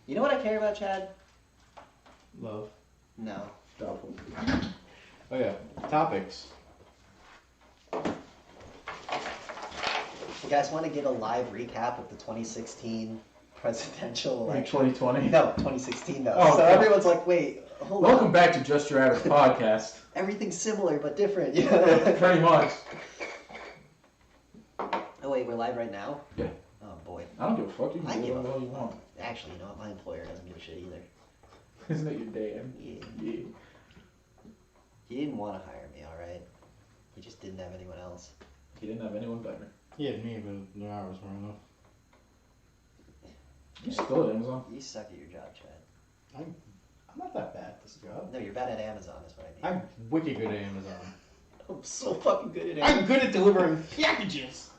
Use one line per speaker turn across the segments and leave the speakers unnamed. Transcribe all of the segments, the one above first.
You know what I care about, Chad?
Love.
No.
Doubtful. Oh yeah. Topics.
You guys want to give a live recap of the 2016 presidential election?
2020?
No, 2016 though.
Oh,
so
okay.
everyone's like, wait, hold on.
Welcome back to Just Your Average Podcast.
Everything's similar but different, you know?
Pretty much.
Oh wait, we're live right now?
Yeah.
Oh boy.
I don't give a fuck. You
I
can do
give
whatever
a
you want.
Actually, you know what? My employer doesn't give a shit either.
Isn't it your damn?
Yeah. He didn't want to hire me, alright? He just didn't have anyone else.
He didn't have anyone better.
He had me, but the hours weren't enough.
You still at Amazon?
You suck at your job, Chad.
I'm not that bad at this job.
No, you're bad at Amazon, is what I mean.
I'm wicked good at Amazon.
I'm so fucking good at Amazon.
I'm good at delivering packages.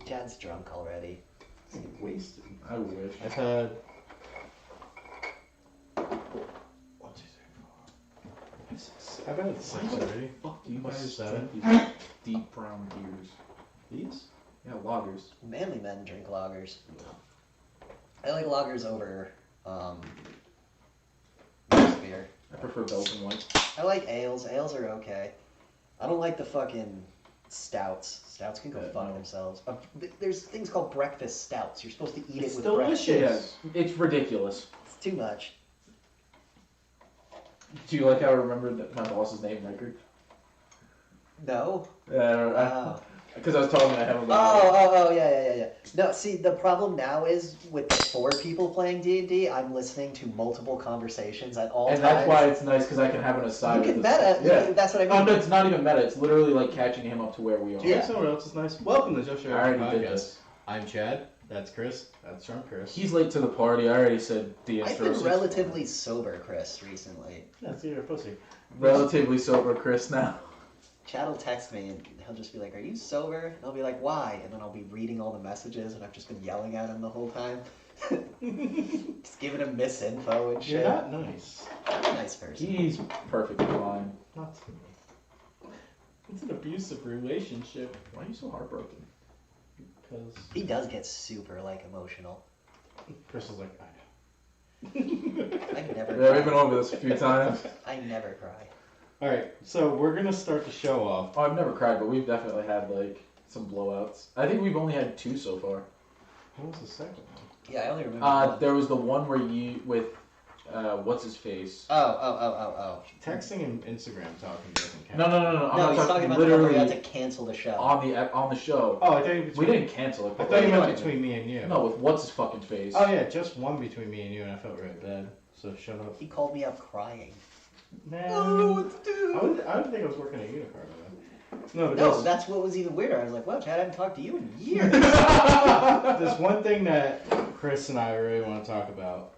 Chad's drunk already.
I'm wasted.
I wish.
I've had. 1, 2, 3, 4. I've had 6 already.
Fuck do you
What's
guys
7?
drink these deep brown beers?
These?
Yeah, lagers.
Manly men drink lagers. I like lagers over beer.
I prefer Belgian white.
I like ales. Ales are okay. I don't like the fucking stouts. Stouts can go fuck
no.
themselves. There's things called breakfast stouts. You're supposed to eat
It's
it with
delicious.
breakfast.
Yeah, it's ridiculous.
It's too much.
Do you like how I remembered that my boss's name, Rickard?
No.
Yeah, because I was talking to him about
Oh, yeah. No, see, the problem now is with the 4 people playing D&D, I'm listening to multiple conversations at all
and
times.
that's why it's nice because I can have an aside.
You can
with this.
meta.
Yeah.
That's what I mean.
Oh, no, it's not even meta. It's literally like catching him up to where we are.
Do you think someone else is nice? Welcome to Just Your
I
Average
already did
Podcast.
this.
I'm Chad. That's Chris. That's Drunk Chris.
He's late to the party. I already said the
I've
intro.
been relatively sober, Chris, recently.
Yeah, see, you're a pussy.
Relatively sober, Chris, now.
Chad will text me and he'll just be like, "Are you sober?" And I'll be like, "Why?" And then I'll be reading all the messages and I've just been yelling at him the whole time. Just giving him misinfo and shit.
You're not nice.
I'm a nice person.
He's perfectly fine.
Not to me. It's an abusive relationship.
Why are you so heartbroken?
Because
He does get super, emotional.
Chris is like, I
I never
Yeah,
cry.
we've been over this a few times.
I never cry.
Alright, so we're going to start the show off.
Oh, I've never cried, but we've definitely had, some blowouts. I think we've only had 2 so far.
What was the second one?
Yeah, I only remember one.
There was the one where you, with, what's his face?
Oh.
Texting and Instagram talking doesn't count.
No. I'm
No,
not
he's talking about the one
literally
where you had to cancel the show.
on the show.
Oh, I thought you
We didn't cancel it.
I
But
thought you
you
meant
know
between me and you.
No, with what's his fucking face?
Oh yeah, just one between me and you, and I felt really bad. So shut up.
He called me up crying.
Man,
I don't know what to do.
I don't think I was working at Unicorn. No, but
No, that's what was even weirder. I was like, "Wow, Chad, I haven't talked to you in years."
there's one thing that Chris and I really want to talk about.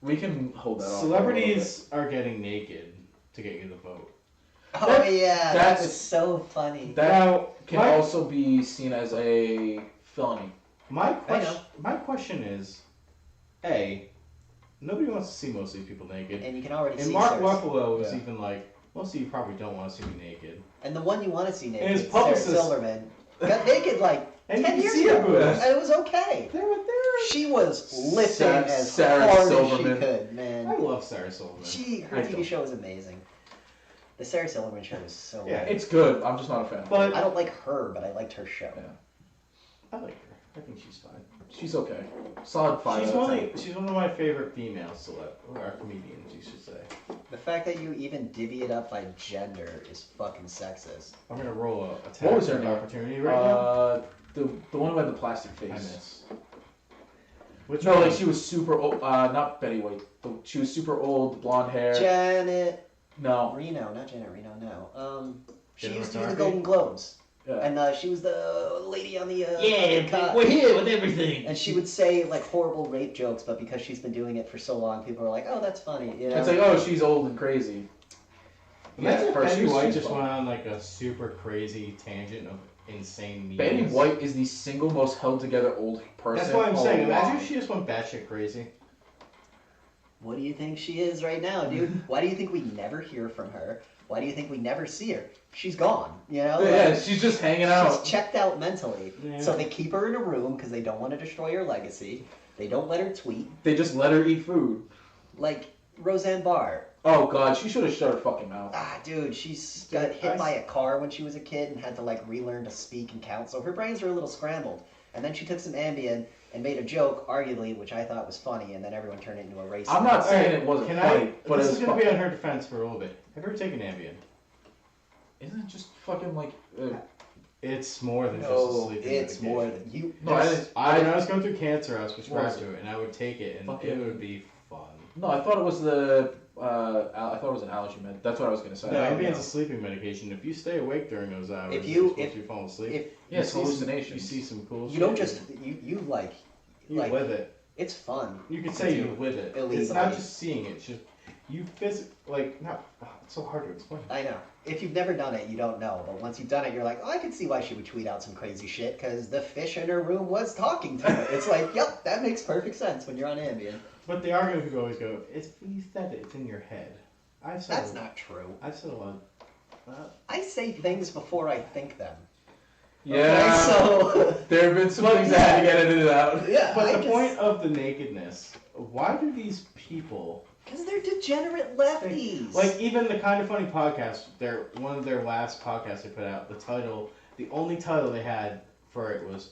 We can hold that off.
Celebrities are getting naked to get you the vote.
Oh yeah, that
that's-
was so funny.
That
Now,
can
my-
also be seen as a felony.
My
I know.
question is, A, nobody wants to see most of these people naked.
And you can already
And
see
Mark
Sarah.
Ruffalo was
Yeah.
even like, most of you probably don't want to see me naked.
And the one you want to see naked,
And his
Sarah
publicist-
Silverman, got naked
And
10
you
years
can see her
ago.
boobs.
And it was okay.
They were there.
She was lifting as
Sarah
hard
Silverman.
as she could,
I
man.
love Sarah Silverman.
Her
I
TV
don't.
show was amazing. The Sarah Silverman show was so
Yeah.
good.
It's good. I'm just not a fan.
But
I don't like her, but I liked her show.
Yeah.
I like her. I think she's fine.
She's okay. Solid 5
She's
out of
one,
10.
she's one of my favorite female or comedians, you should say.
The fact that you even divvy it up by gender is fucking sexist.
I'm gonna roll a
What was her
tactic
name?
opportunity right now.
The one who had the plastic face.
I miss. Which
No,
one?
like she was super old. Not Betty White. She was super old, blonde hair.
Janet
No.
Reno, not Janet Reno, no. She
Jennifer
used to do the
McCarthy?
Golden Globes.
Yeah.
And she was the lady on the cot.
we're here with everything.
And she would say horrible rape jokes, but because she's been doing it for so long, people are like, "Oh, that's funny." You know?
It's like, oh, she's old and crazy.
Imagine if
first
Betty
she was
White
super
just
fun.
went on like a super crazy tangent of insane memes.
Betty White is the single most held together old person.
That's what I'm saying. Imagine
alive.
if she just went batshit crazy.
What do you think she is right now, dude? Why do you think we never hear from her? Why do you think we never see her? She's gone, you know?
Yeah,
Like,
she's just hanging out.
she's checked out mentally.
Yeah.
So they keep her in a room because they don't want to destroy her legacy. They don't let her tweet.
They just let her eat food.
Like Roseanne Barr.
Oh god, she should have shut her fucking mouth.
Ah, dude, she's got hit by a car when she was a kid and had to like relearn to speak and count. So her brains are a little scrambled. And then she took some Ambien and made a joke, arguably, which I thought was funny, and then everyone turned it into a racist.
I'm not saying
Alright,
it wasn't
can
funny, but
this
it
is
was
gonna be
fucking...
on her defense for a little bit. Have you ever taken Ambien?
Isn't it just fucking like...
It's more than just a
No,
sleeping
it's
medication.
more than you.
No,
When I was going through cancer, I was prescribed
Was it?
to it, and I would take it, and
Fucking-
it would be fun.
No, I thought it was the... I thought it was an allergy med. That's what I was gonna say.
No,
No,
Ambien's
no.
a sleeping medication. If you stay awake during those hours,
If
you're
you-
supposed to be falling asleep.
If
Yeah, it's
see some-
hallucinations.
You see some cool shit.
you don't just you like
You
like
live it.
it's fun.
You could say
to
you
do
live it.
illegally.
It's not just seeing it. It's just you it's so hard to explain.
I know. If you've never done it, you don't know. But once you've done it, you're like, oh, I can see why she would tweet out some crazy shit because the fish in her room was talking to her. It's like, yep, that makes perfect sense when you're on Ambien.
But the argument could always go, it's you said it. It's in your head.
That's not true.
I've said a lot.
I say things before I think them.
Yeah,
Okay, so
there have been some things that had to get edited out.
yeah,
But the point of the nakedness, why do these people,
because they're degenerate lefties.
like even the Kind of Funny podcast, one of their last podcasts they put out, the only title they had for it was,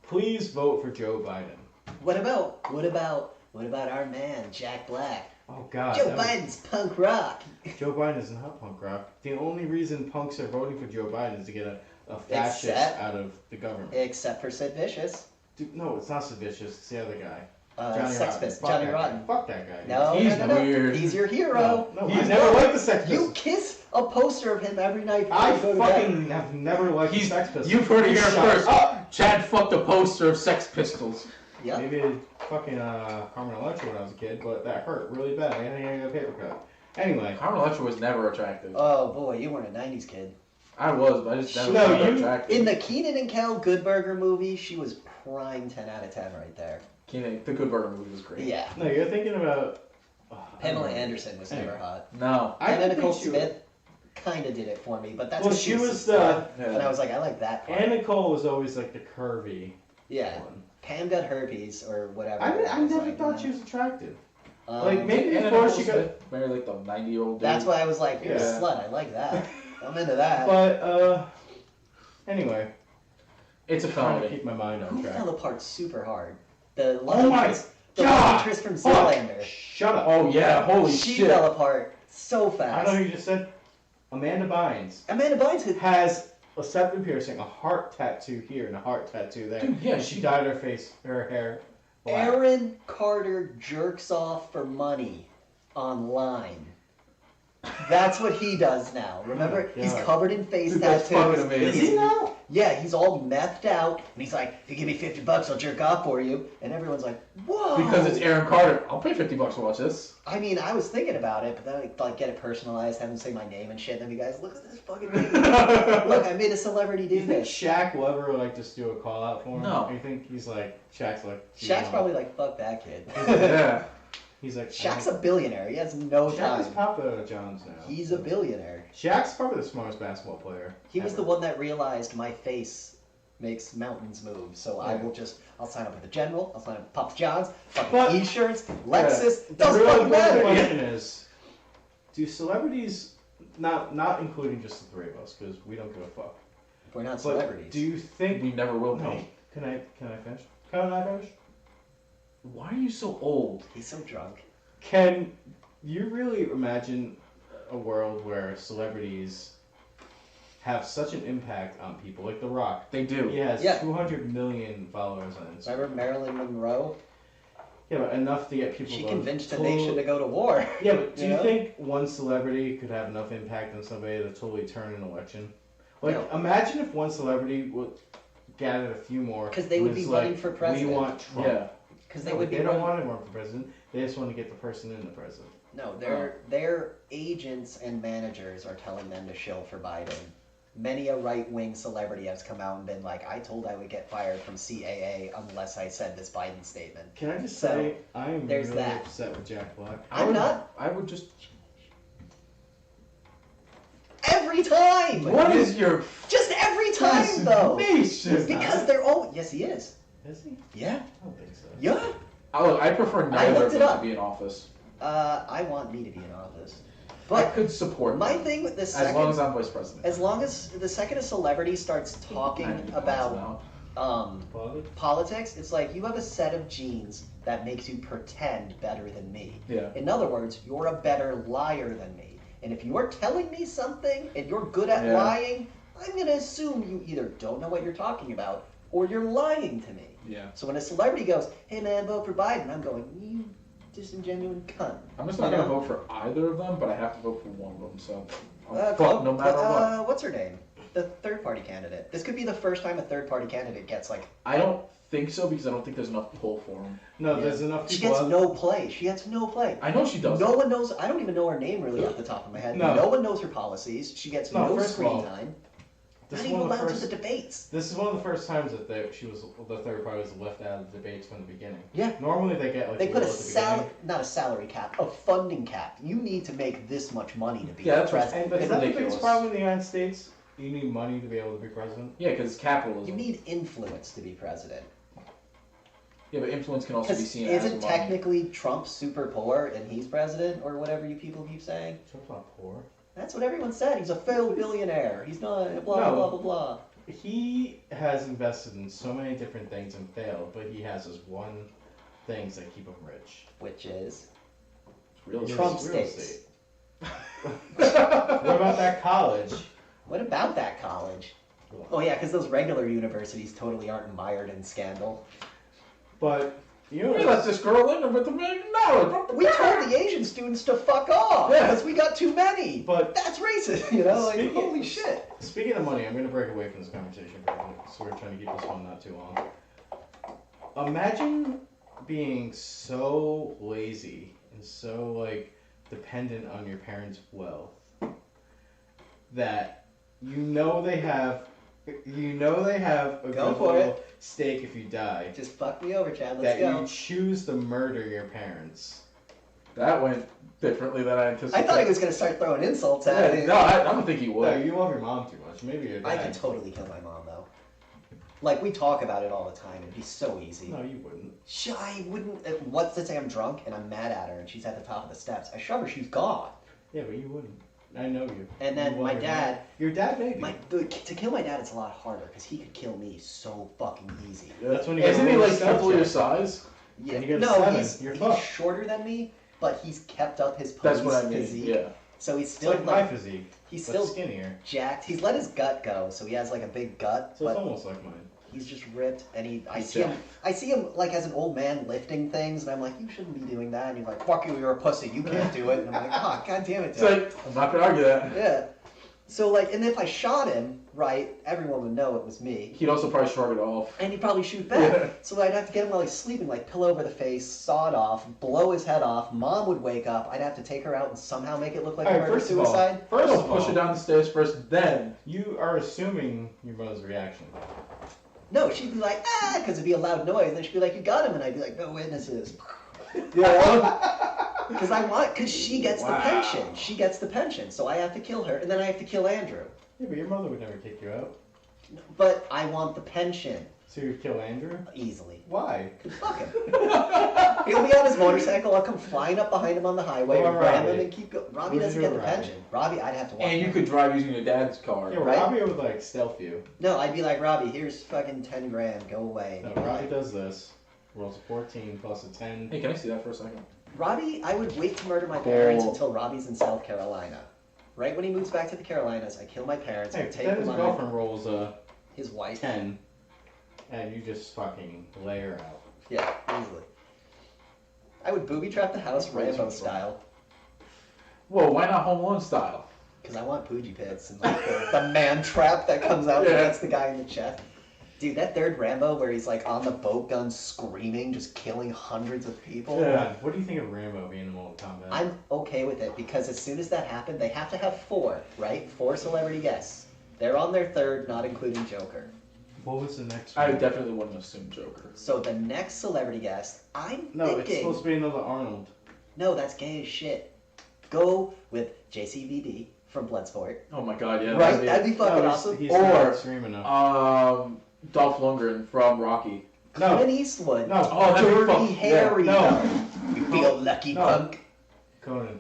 "Please vote for Joe Biden."
what about our man Jack Black?
Oh God,
Joe Biden's punk rock.
Joe Biden is not punk rock. The only reason punks are voting for Joe Biden is to get a fascist
Except-
out of the government.
Except for Sid Vicious.
Dude, no, it's not Sid Vicious. It's the other guy.
Sex
Rotten.
Fist,
Fuck
Johnny
that guy.
Rotten.
Fuck that guy.
No,
He's
no.
weird.
He's your hero.
No,
He's
I never
not.
liked the Sex
You
Pistols.
kiss a poster of him every night. Before
I
you go to bed.
fucking have never liked the
He's-
Sex Pistols.
You've heard it here
Shut
first.
up.
Chad fucked a poster of Sex Pistols.
Yep.
Maybe fucking Carmen Electra when I was a kid, but that hurt really bad. I had to get a paper cut. Anyway.
Carmen Electra was never attractive.
Oh boy, you weren't a '90s kid.
I was, but I just never
No,
found her
you-
attractive.
In the Keenan and Kel Good Burger movie, she was prime 10 out of 10 right there.
The Good Burger movie was great.
Yeah.
No, you're thinking about...
Pamela Anderson was never
Anyway.
hot.
No.
I
And then
didn't
Nicole
think she was-
Smith kind of did it for me, but that's
Well,
because
she was
was the...
the...
And I was like, I like that part.
And Nicole was always like the curvy
Yeah.
one.
Pam got herpes or whatever.
I
it was
never
like,
thought she was attractive.
um,
like, maybe
Anna
before
Nicole
she got...
Smith married like the 90-year-old dude.
That's why I was like, you're
Yeah.
a slut. I like that. I'm into that.
But, anyway.
It's a
I'm trying to
felony.
keep my mind on
Who
track.
fell apart super hard? The
Oh
love
my
interest, the
God!
love interest from
Fuck!
Zoolander.
Shut up.
Oh yeah, holy
She
shit.
fell apart so
I
fast.
know who you just said. Amanda Bynes
Amanda Bynes had
has a septum piercing, a heart tattoo here, and a heart tattoo there.
Dude, yeah,
She dyed her hair black.
Aaron Carter jerks off for money online. That's what he does now. Remember?
Oh my
He's
God.
covered in face
Dude, that's
tattoos.
fucking amazing.
He's-
now?
Yeah, he's all methed out, and he's like, if you give me $50, I'll jerk off for you. And everyone's like, whoa.
Because it's Aaron Carter. I'll pay $50 to watch this.
I mean, I was thinking about it, but then I like get it personalized, have him say my name and shit, and then you guys, look at this fucking thing. Look, I made a celebrity
Do
do
you think
this.
Shaq will ever like just do a call out for him?
No.
Or you think he's like Shaq's like
Shaq's probably like, fuck that kid.
Yeah.
he's like
Shaq's a billionaire. He has no
Shaq is
time.
Papa John's now.
He's a billionaire.
Shaq's probably the smartest basketball player.
He was
ever.
the one that realized my face makes mountains move, so I
Yeah.
will just, I'll sign up with the General, I'll sign up with Papa John's, fucking
But-
insurance, Lexus,
The
doesn't
real
fucking
important
matter.
question is, do celebrities, not including just the three of us, because we don't give a fuck,
We're not
but
celebrities.
do you think...
We never will
No.
pay.
Can I finish? Can I finish?
Why are you so old?
He's so drunk.
Can you really imagine a world where celebrities have such an impact on people? Like The Rock.
They do.
He has
Yeah.
200 million followers on Instagram.
Remember Marilyn Monroe?
Yeah, but enough to get people
She
to
convinced a
totally-
nation to go to war.
Yeah, but do
You
you
know?
think one celebrity could have enough impact on somebody to totally turn an election? Like,
No.
imagine if one celebrity would gather a few more.
'Cause they would
who
be
was
running
like,
for president.
We want Trump.
Yeah.
Because they
No,
would be
they don't
running-
want to run for president. They just want to get the person in the president.
No, their agents and managers are telling them to shill for Biden. Many a right-wing celebrity has come out and been like, I told I would get fired from CAA unless I said this Biden statement.
Can I just
So,
say, I am
there's
really
that.
upset with Jack Black.
I'm not.
I would just.
every time.
What is your...
Just every time, though.
Gracious.
Because they're all... Yes, he is.
Is he?
Yeah.
I don't think so.
Yeah.
I prefer
I
neither
looked
of
it
them
up.
to be in office.
I want me to be in office.
I
But
could support
my
them,
thing with the
as long
second...
as I'm vice president.
As long as the second a celebrity starts talking
90 pounds
about
now.
politics, it's like you have a set of genes that makes you pretend better than me.
Yeah.
In other words, you're a better liar than me. And if you're telling me something and you're good at
Yeah.
lying, I'm going to assume you either don't know what you're talking about or you're lying to me.
Yeah.
So when a celebrity goes, hey man, vote for Biden, I'm going, you disingenuous cunt.
I'm just not
You
going to
know?
vote for either of them, but I have to vote for one of them, so I'll
Chloe-
vote no matter what.
What's her name? The third party candidate. This could be the first time a third party candidate gets like.
I don't think so, because I don't think there's enough pull for him.
No, there's enough
She
people.
gets no play. She gets no play.
I know she does.
No one knows. I don't even know her name really off the top of my head.
No.
No one knows her policies. She gets
No,
no
first of
screen
all,
time.
This
Not
is
even
one of the
allowed
first.
to the debates.
This is one of the first times that the third party was left out of the debates from the beginning.
Yeah.
Normally they get like
They put a
at the beginning.
not a salary cap, a funding cap. You need to make this much money to be
Yeah, that's
president.
And
That's
is that the
ridiculous.
biggest problem in the United States? You need money to be able to be president.
Yeah, because it's capitalism.
You need influence to be president.
Yeah, but influence can also be
Because
seen as
isn't
money.
technically Trump super poor and he's president or whatever you people keep saying?
Trump's not poor.
That's what everyone said. He's a failed billionaire. He's not blah
No.
blah blah blah.
He has invested in so many different things and failed, but he has his one things that keep him rich.
Which is
Real estate.
Trump
Real
states.
estate. What about that college?
What about that college? Oh yeah, because those regular universities totally aren't mired in scandal.
But you know,
We let this girl in with $1 million.
We told the Asian students to fuck off
Yeah.
because we got too many.
But-
that's racist, you know? Like,
Speaking-
holy shit.
Speaking of money, I'm going to break away from this conversation for a minute, so we're trying to keep this one not too long. Imagine being so lazy and so like dependent on your parents' wealth that you know they have a
Go
good
for
little stake if you die.
Just fuck me over, Chad. Let's
That
go.
you choose to murder your parents.
That went differently than I anticipated.
I thought he was going to start throwing insults at me.
Yeah, no, I don't think he
No,
would.
you love your mom too much. Maybe your dad.
I could totally kill my mom, though. Like, we talk about it all the time. It'd be so easy.
No, you wouldn't.
I wouldn't. Let's say I'm drunk and I'm mad at her and she's at the top of the steps. I shove her, she's gone.
Yeah, but you wouldn't. I know you.
And then
You love
my
your
dad.
mom. Your dad, maybe.
To kill my dad, it's a lot harder because he could kill me so fucking easy.
That's when you
Isn't
get
he
a
like
little
triple your
step
size?
Yeah.
And you get a
No,
7,
he's
you're
he's
fucked.
shorter than me, but he's kept up his
That's
police
what I mean.
physique.
Yeah.
So he's
It's
still
like my physique,
he's
but
still
skinnier.
jacked. He's let his gut go, so he has like a big gut,
So it's
but
almost like mine.
he's just ripped. And I
He's
see him like as an old man lifting things, and I'm like, you shouldn't be doing that. And he's like, fuck you, you're a pussy, you can't do it. And I'm like, oh, god damn it,
It's
Dad.
like, I'm not gonna argue that.
Yeah. So like, and if I shot him, right, everyone would know it was me.
He'd also probably shrug it off.
And he'd probably shoot back.
Yeah.
So I'd have to get him while he's sleeping, like pillow over the face, saw it off, blow his head off. Mom would wake up. I'd have to take her out and somehow make it look like a
Alright,
murder
first of all-
suicide.
First
I'll
of
push
all,
it down the stairs first, then.
you are assuming your mother's reaction.
No, she'd be like, ah, because it'd be a loud noise. And then she'd be like, you got him. And I'd be like, no witnesses. Because she gets the
Wow.
pension. She gets the pension. So I have to kill her, and then I have to kill Andrew.
Yeah, but your mother would never kick you out.
But I want the pension.
So you'd kill Andrew?
Easily.
Why?
Fuck him. He'll be on his motorcycle. I'll come flying up behind him on the highway,
What about
ram him,
Robbie?
and keep going. Robbie
Would you
doesn't
do
get the
Robbie?
pension. Robbie, I'd have to watch
And you
him.
could drive using your dad's car.
Yeah,
Right?
Robbie would like stealth you.
No, I'd be like, Robbie, here's fucking 10 grand. Go away.
No,
And he'd be
Robbie
like,
does this. Rolls a 14 plus a 10.
Hey, can I see that for a second?
Robbie, I would wait to murder my parents
Cool.
until Robbie's in South Carolina. Right when he moves back to the Carolinas, I kill my parents, I
Hey,
take
then
the
his
money,
girlfriend rolls a
his wife.
10, and you just fucking lay her out.
Yeah, easily. I would booby trap the house Rambo style.
Whoa, why not Home Alone style?
Because I want Poogie pits and like the man trap that comes out
Yeah.
and hits the guy in the chest. Dude, that third Rambo where he's like on the boat gun screaming, just killing hundreds of people.
God, what do you think of Rambo being in Mortal Kombat?
I'm okay with it because as soon as that happened, they have to have 4, right? 4 celebrity guests. They're on their third, not including Joker.
What was the next
I
one?
definitely wouldn't assume Joker.
So the next celebrity guest, I'm
No, it's
thinking...
supposed to be another Arnold.
No, that's gay as shit. Go with JCVD, from Bloodsport.
Oh my god, yeah.
Right? That'd be fucking awesome.
He's
Or,
not extreme enough.
Dolph Lundgren from Rocky.
No.
Clint Eastwood.
No.
Oh, that'd be
Dirty
fun.
Harry.
No.
You feel lucky,
No.
punk.
Conan.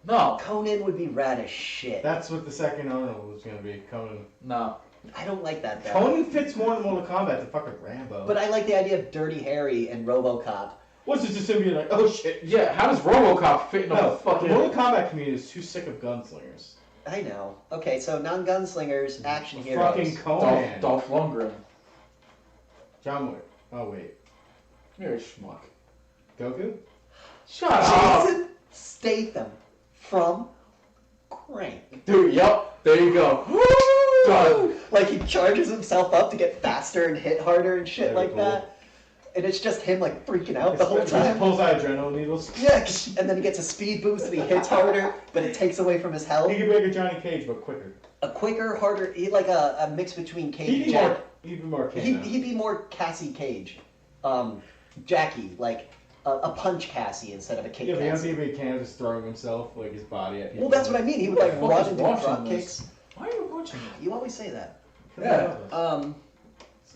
No.
Conan would be rad as shit.
That's what the second Arnold was gonna be. Conan.
No.
I don't like that though.
Conan fits more in Mortal Kombat than fucking Rambo.
But I like the idea of Dirty Harry and RoboCop.
What's this just be like? Oh shit.
Yeah, how does RoboCop fit in
No,
a fucking...
the Mortal Kombat community is too sick of gunslingers.
I know. Okay, so non-gunslingers, action heroes.
Fucking Conan.
Dolph Lundgren.
John Wick. Oh wait.
You're a schmuck.
Goku?
Shut up!
Jason Statham from Crank.
Dude, yep. There you go. Done.
Like he charges himself up to get faster and hit harder and shit
That'd be
like
cool.
that. And it's just him like freaking out the whole
He
time.
pulls out adrenaline needles.
Yeah, and then he gets a speed boost and he hits harder, but it takes away from his health.
He could make a Johnny Cage, but quicker.
A quicker, harder, like a mix between Cage
He'd
and
be
Jack.
more. He'd be more Kano.
He'd be more Cassie Cage. Jackie, like a punch Cassie instead of a kick
Yeah, but
Cassie.
you don't see Kano just throwing himself, like his body at people.
Well, that's what I mean. He would like
What the
run
fuck
and
is
do
watching
drop
this?
kicks.
Why are you watching it?
You always say that.
Yeah.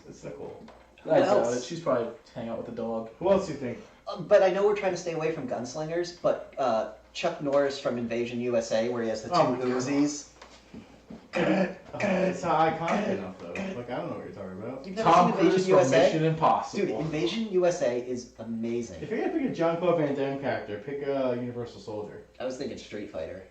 It's so cool.
Who
I doubt
else?
it. She's probably hanging out with the dog.
Who else do you think?
But I know we're trying to stay away from gunslingers, but Chuck Norris from Invasion USA, where he has the two
Oh my God.
Uzis.
It's not iconic enough, though. Like, I don't know what you're talking about.
You've never
Tom
seen
Cruise
Invasion
from
USA?
Mission Impossible.
Dude, Invasion USA is amazing.
If you're gonna pick a Jean-Claude Van Damme character, pick a Universal Soldier.
I was thinking Street Fighter,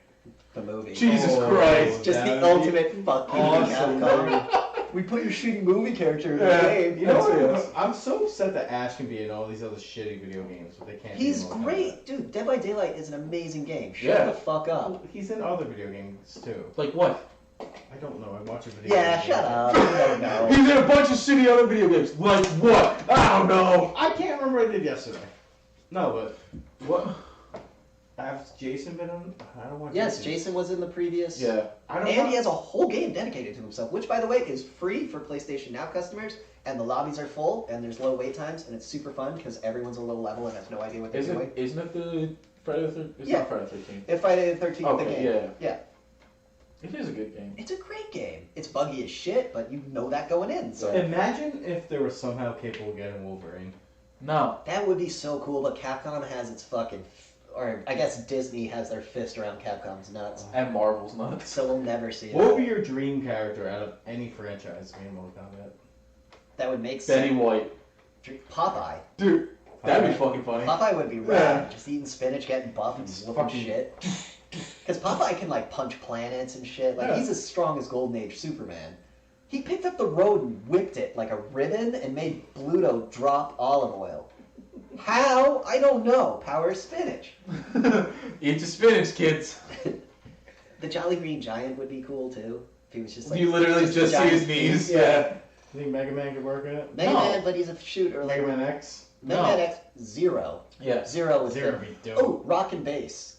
the movie.
Jesus
Oh,
Christ.
Just the
that would be
ultimate fucking
awesome.
Capcom. We put your shooting movie character in
Yeah.
the game.
You know
Yes,
what? I'm so upset that Ash can be in all these other shitty video games, but they can't. be
He's
in Mortal
great, dude. Dead by Daylight is an amazing game. Shut
Yeah.
the fuck up.
Kombat. He's in other video games too.
Like what?
I don't know. I watch a video.
Yeah,
game.
shut up. You don't know.
He's in a bunch of shitty other video games. Like what? I don't know.
I can't remember what I did yesterday. No, but
What?
has Jason been on? I don't want.
Yes, Jason was in the previous.
Yeah.
I don't.
And
want-
he has a whole game dedicated to himself, which, by the way, is free for PlayStation Now customers. And the lobbies are full, and there's low wait times, and it's super fun because everyone's a low level and has no idea what they're doing.
Isn't it the Friday the 13th? It's
Yeah.
not Friday the 13th.
If Friday the 13th, the
Okay,
game.
yeah.
Yeah.
It is a good game.
It's a great game. It's buggy as shit, but you know that going in. So
Imagine if they were somehow capable of getting Wolverine.
No.
that would be so cool. But Capcom has its fucking, or I guess Disney has their fist around Capcom's nuts.
And Marvel's nuts.
So we'll never see
What
it.
would be your dream character out of any franchise in Mortal Kombat?
That would make
Betty
sense.
White.
Popeye.
Dude, that'd be fucking funny.
Popeye would be rad. Just eating spinach, getting buff, and
It's
whooping
fucking-
shit. Because Popeye can like punch planets and shit. Like
Yeah.
he's as strong as Golden Age Superman. He picked up the road and whipped it like a ribbon and made Bluto drop olive oil. How? I don't know. Power of spinach.
Eat your spinach, kids.
The Jolly Green Giant would be cool too. If he was just like
You literally
a
just see
giant
his knees.
piece.
Yeah.
You think Mega Man could work in it?
Mega
No.
Man, but he's a shooter. Like
Mega Man X?
Mega
No.
Man X Zero.
Yeah.
Zero was
Zero
the...
would be dope.
Oh, Rock and Bass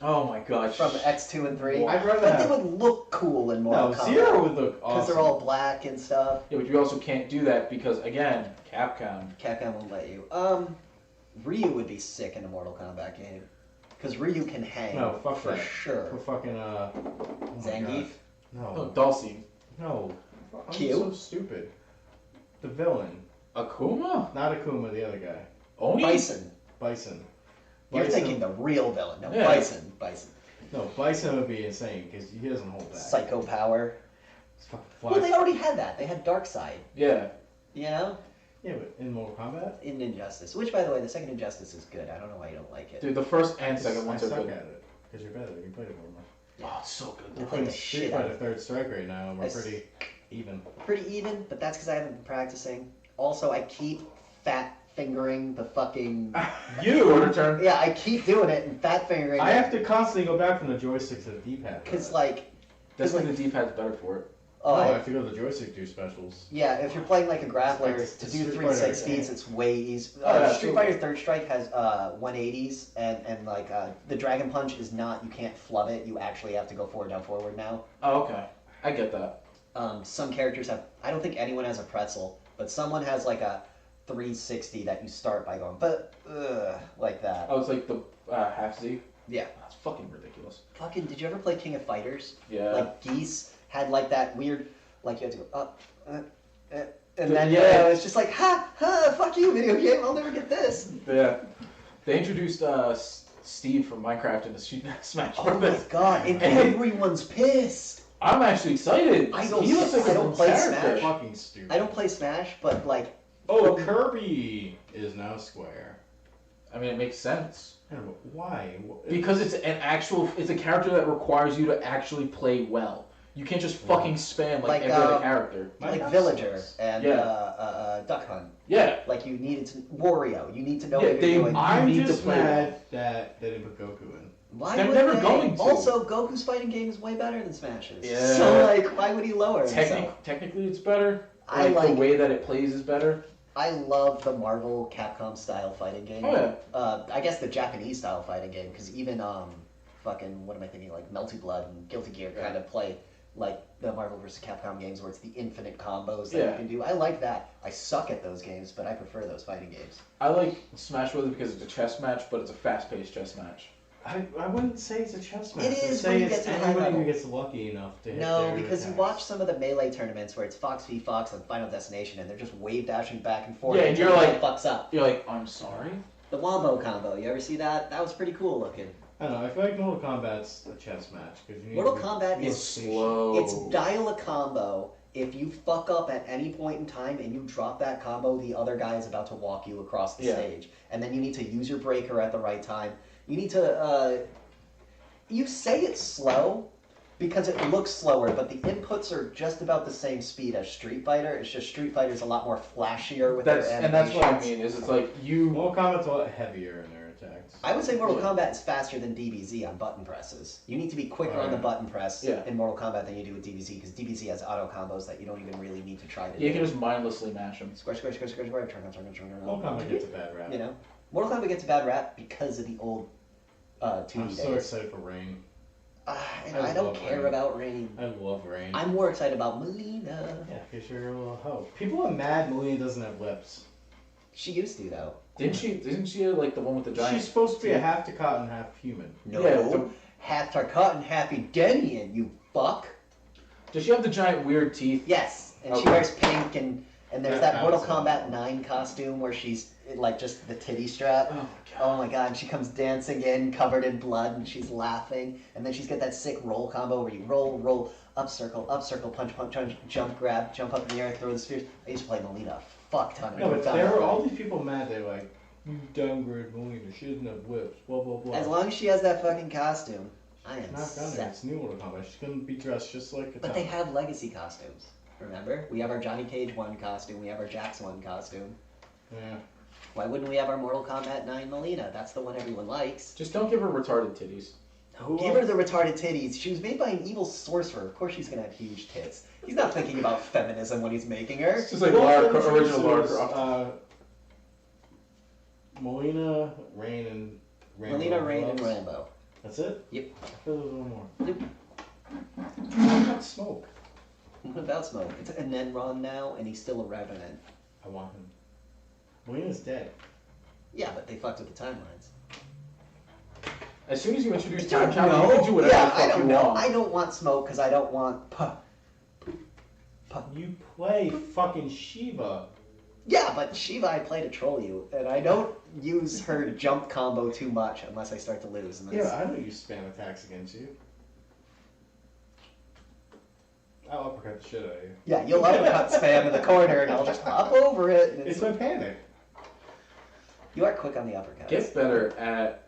Oh my gosh.
from X2 and 3.
I'd rather
But they
have.
would look cool in Mortal
No,
Kombat.
Zero would look awesome.
Because they're all black and stuff.
Yeah, but you also can't do that because, again, Capcom.
Capcom won't let you. Ryu would be sick in a Mortal Kombat game. Because Ryu can hang.
No, fuck
for
that.
sure.
For fucking, oh my
Zangief?
God.
Oh,
No.
Dulcie.
No. I'm
Q?
so stupid. The villain.
Akuma?
Not Akuma, the other guy.
Oni?
Bison.
Bison.
You're
Bison.
thinking the real villain. No,
Yeah.
Bison. Bison.
No, Bison would be insane because he doesn't hold back.
Psycho power.
It's fucking
Well,
flash.
they already had that. They had Darkseid.
Yeah.
You know?
Yeah, but in Mortal Kombat?
In Injustice. Which, by the way, the second Injustice is good. I don't know why you don't like it.
Dude, the first and
I
second ones are
suck
good.
at it. Because you're better. You played it more.
Oh, it's so good.
I
We're
played
playing
the
Street
shit out
Fighter
of
Third Strike right now, and we're
I s-
pretty even.
Pretty even, but that's because I haven't been practicing. Also, I keep fat fingering the fucking...
Quarter turn.
Yeah, I keep doing it and fat fingering
I
it.
have to constantly go back from the joystick to the D-pad. for
Because,
that.
like...
That's
like-
when the D-pad's better for it.
Oh,
I
I-
have to go to the joystick to do specials.
yeah, if you're playing like a grappler,
It's
to
like
do
Street
360s,
Fighter.
it's way easy.
Oh, yeah,
Street
absolutely.
Fighter Third Strike has 180s, and like the Dragon Punch is not, you can't flub it, you actually have to go forward, down, forward now.
Oh, okay. I get that.
Some characters have, I don't think anyone has a pretzel, but someone has like a 360 that you start by going, but, like that.
Oh, it's like the half Z.
Yeah.
That's fucking ridiculous.
Fucking, did you ever play King of Fighters?
Yeah.
Like, Geese had, like, that weird, like, you had to go up, and then, it's just like, fuck you, video game, I'll never get this.
Yeah. They introduced Steve from Minecraft into Smash
Oh my god, and everyone's pissed.
I'm actually excited.
I
He looks like
don't
a
play
character.
Smash.
Fucking stupid.
I don't play Smash, but, like...
Oh, Kirby is now Square.
I mean, it makes sense.
I don't know, why?
Because it's a character that requires you to actually play well. You can't just fucking spam like every other character.
Like Villager and Duck Hunt.
Yeah.
Like, you needed to... Wario, you need to know what you're doing.
I'm
need to
just
play
mad that they didn't put Goku in.
Why
They're
would
never
they?
going to.
Also, Goku's fighting game is way better than Smash's.
Yeah.
So, like, why would he lower himself?
Technically, it's better.
I
the
like-
way that it plays is better.
I love the Marvel Capcom style fighting game.
Oh yeah.
I guess the Japanese style fighting game, because even fucking what am I thinking? Like Melty Blood and Guilty Gear kind of play like the Marvel vs. Capcom games where it's the infinite combos that you can do. I like that. I suck at those games, but I prefer those fighting games.
I like Smash Bros. Because it's a chess match, but it's a fast-paced chess match.
I wouldn't say it's a chess match.
It is
I'd say
when you
it's
get to high
anybody
level.
who gets lucky enough to hit
No,
their
because you
attacks.
watch some of the Melee tournaments where it's Fox v Fox and Final Destination, and they're just wave dashing back and forth.
Yeah, and
until
you're
the
like-
guy fucks up.
You're like, I'm sorry?
The Wombo combo. You ever see that? That was pretty cool looking.
I don't know. I feel like Mortal Kombat's a chess match because you need
Mortal
to be
Kombat
more
is
slow.
It's dial a combo. If you fuck up at any point in time and you drop that combo, the other guy is about to walk you across the stage. And then you need to use your breaker at the right time. You need to, you say it's slow because it looks slower, but the inputs are just about the same speed as Street Fighter. It's just Street Fighter's a lot more flashier with their animations.
And that's what I mean, is it's like you...
Mortal Kombat's a lot heavier in their attacks.
I would say Mortal Kombat is faster than DBZ on button presses. You need to be quicker on the button press in Mortal Kombat than you do with DBZ, because DBZ has auto combos that you don't even really need to try to do.
You can just mindlessly mash them.
Square, square, square, square, square,
Mortal Kombat gets a bad rap.
You know? Mortal Kombat gets a bad rap because of the old 2D
I'm
days.
so excited for Rain.
And I don't care
Rain.
about Rain.
I love Rain.
I'm more excited about Melina.
Yeah, because you're a little hoe. People are mad Melina doesn't have lips.
She used to, though.
Didn't she like the one with the giant...
She's supposed to be a half Takatan, half human.
No.
Yeah,
half Tarkatan, half Edenian, you fuck.
Does she have the giant weird teeth?
Yes, and she
Okay.
wears pink, and there's
That
that Mortal
counts.
Kombat 9 costume where she's like just the titty strap.
Oh my god.
Oh my god, and she comes dancing in covered in blood and she's laughing. And then she's got that sick roll combo where you roll, up circle, punch, jump, grab, jump up in the air, throw the spears. I used to play Melina a fuck ton of
No, but
times.
there are all these people mad. They're like, you downgrade Melina. She doesn't have lips. Blah blah blah.
As long as she has that fucking costume, I am
Not done there.
set.
It's new Mortal Kombat. She's gonna be dressed just like a
But they have legacy costumes. Remember? We have our Johnny Cage 1 costume, we have our Jax 1 costume.
Yeah.
Why wouldn't we have our Mortal Kombat 9 Melina? That's the one everyone likes.
Just don't give her retarded titties.
Give her the retarded titties. She was made by an evil sorcerer. Of course she's gonna have huge tits. He's not thinking about feminism when he's making her.
It's just like original Lara Croft.
Melina, Rain, and Rambo.
Melina, Rain, and Rambo.
That's it?
Yep.
I feel there's one more.
Nope.
What about Smoke?
What about Smoke? It's an Enron now, and he's still a Revenant.
I want him. Melina's dead.
Yeah, but they fucked with the timelines.
As soon as you introduce
I
time
don't
travel,
know.
you can do whatever
Yeah,
the fuck
I don't
you
know.
want.
I don't want Smoke because I don't want.
You play fucking Shiva.
Yeah, but Shiva, I play to troll you, and I don't use her jump combo too much unless I start to lose. And that's...
Yeah, I don't use spam attacks against you. I'll uppercut the shit out of you.
Yeah, you'll uppercut spam in the corner, and I'll just hop over it. And
It's my panic.
You are quick on the uppercuts.
Get better at...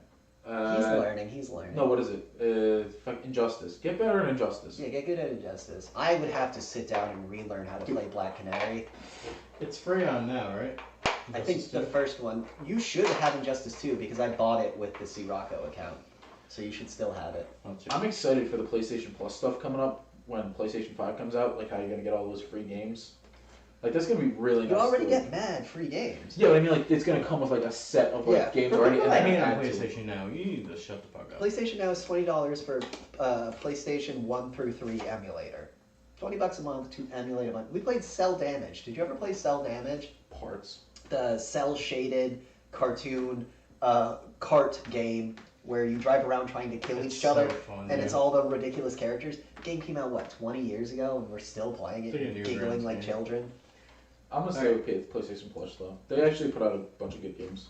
He's learning.
No, what is it? Fuck Injustice. Get better at Injustice.
Yeah, get good at Injustice. I would have to sit down and relearn how to play Black Canary.
It's free on now, right?
I think the first one, you should have Injustice 2 because I bought it with the Sirocco account. So you should still have it.
I'm excited for the PlayStation Plus stuff coming up when PlayStation 5 comes out, like how you're going to get all those free games. Like, that's going to be really nice.
You already
to-
get mad free games.
Yeah, but I mean, like, it's going to come with, like, a set of, like, games already. And
I
then
hate on
add to it.
PlayStation now. You need to shut the fuck up.
PlayStation now is $20 for PlayStation 1 through 3 emulator. $20 a month to emulate a month. We played Cell Damage. Did you ever play Cell Damage?
Parts.
The cell-shaded cartoon cart game where you drive around trying to kill
It's
each other,
so fun,
and
yeah.
it's all the ridiculous characters. The game came out, what, 20 years ago, and we're still playing it,
It's like a
and giggling
Newgrounds
like
game.
children.
I'm gonna stay okay with PlayStation Plus though. They actually put out a bunch of good games.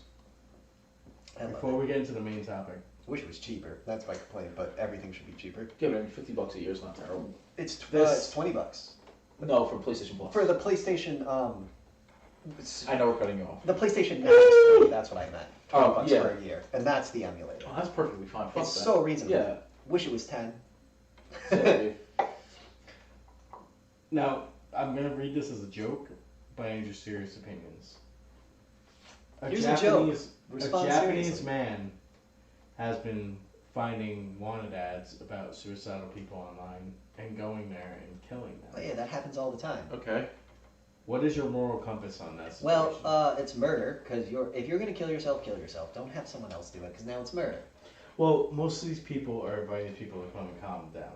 I love
Before
it.
we get into the main topic,
Wish it was cheaper. That's my complaint, but everything should be cheaper.
Yeah, but I mean, $50 a year is not terrible.
It's
This-
$20
No, for PlayStation Plus.
for the PlayStation.
I know we're cutting you off.
The PlayStation Now is 20. That's what I meant.
Oh,
$20
yeah.
for a year, and that's the emulator.
Oh, that's perfectly fine. Fuck
It's
that.
so reasonable.
Yeah.
Wish it was 10.
So,
now I'm gonna read this as a joke, but I need your serious opinions.
Here's a joke.
A
Respond
Japanese
seriously.
man has been finding wanted ads about suicidal people online and going there and killing
Oh
them.
yeah, that happens all the time.
okay.
What is your moral compass on that situation?
Well, it's murder because if you're gonna kill yourself, kill yourself. Don't have someone else do it because now it's murder.
Well, most of these people are inviting people to come and calm them down.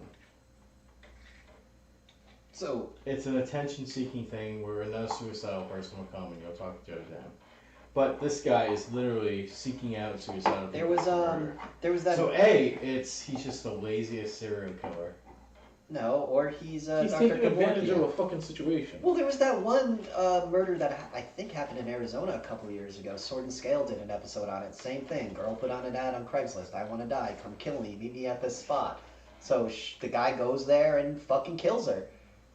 So
It's an attention-seeking thing where another suicidal person will come and you'll talk each other down. But this guy is literally seeking out suicidal people.
there was
for murder.
that
So he's just the laziest serial killer.
no, or he's
He's
Dr.
taking advantage of
Kevorkian.
a fucking situation.
Well, there was that one murder that I think happened in Arizona a couple of years ago. Sword and Scale did an episode on it. Same thing. Girl put on an ad on Craigslist. I want to die. Come kill me. Meet me at this spot. So the guy goes there and fucking kills her.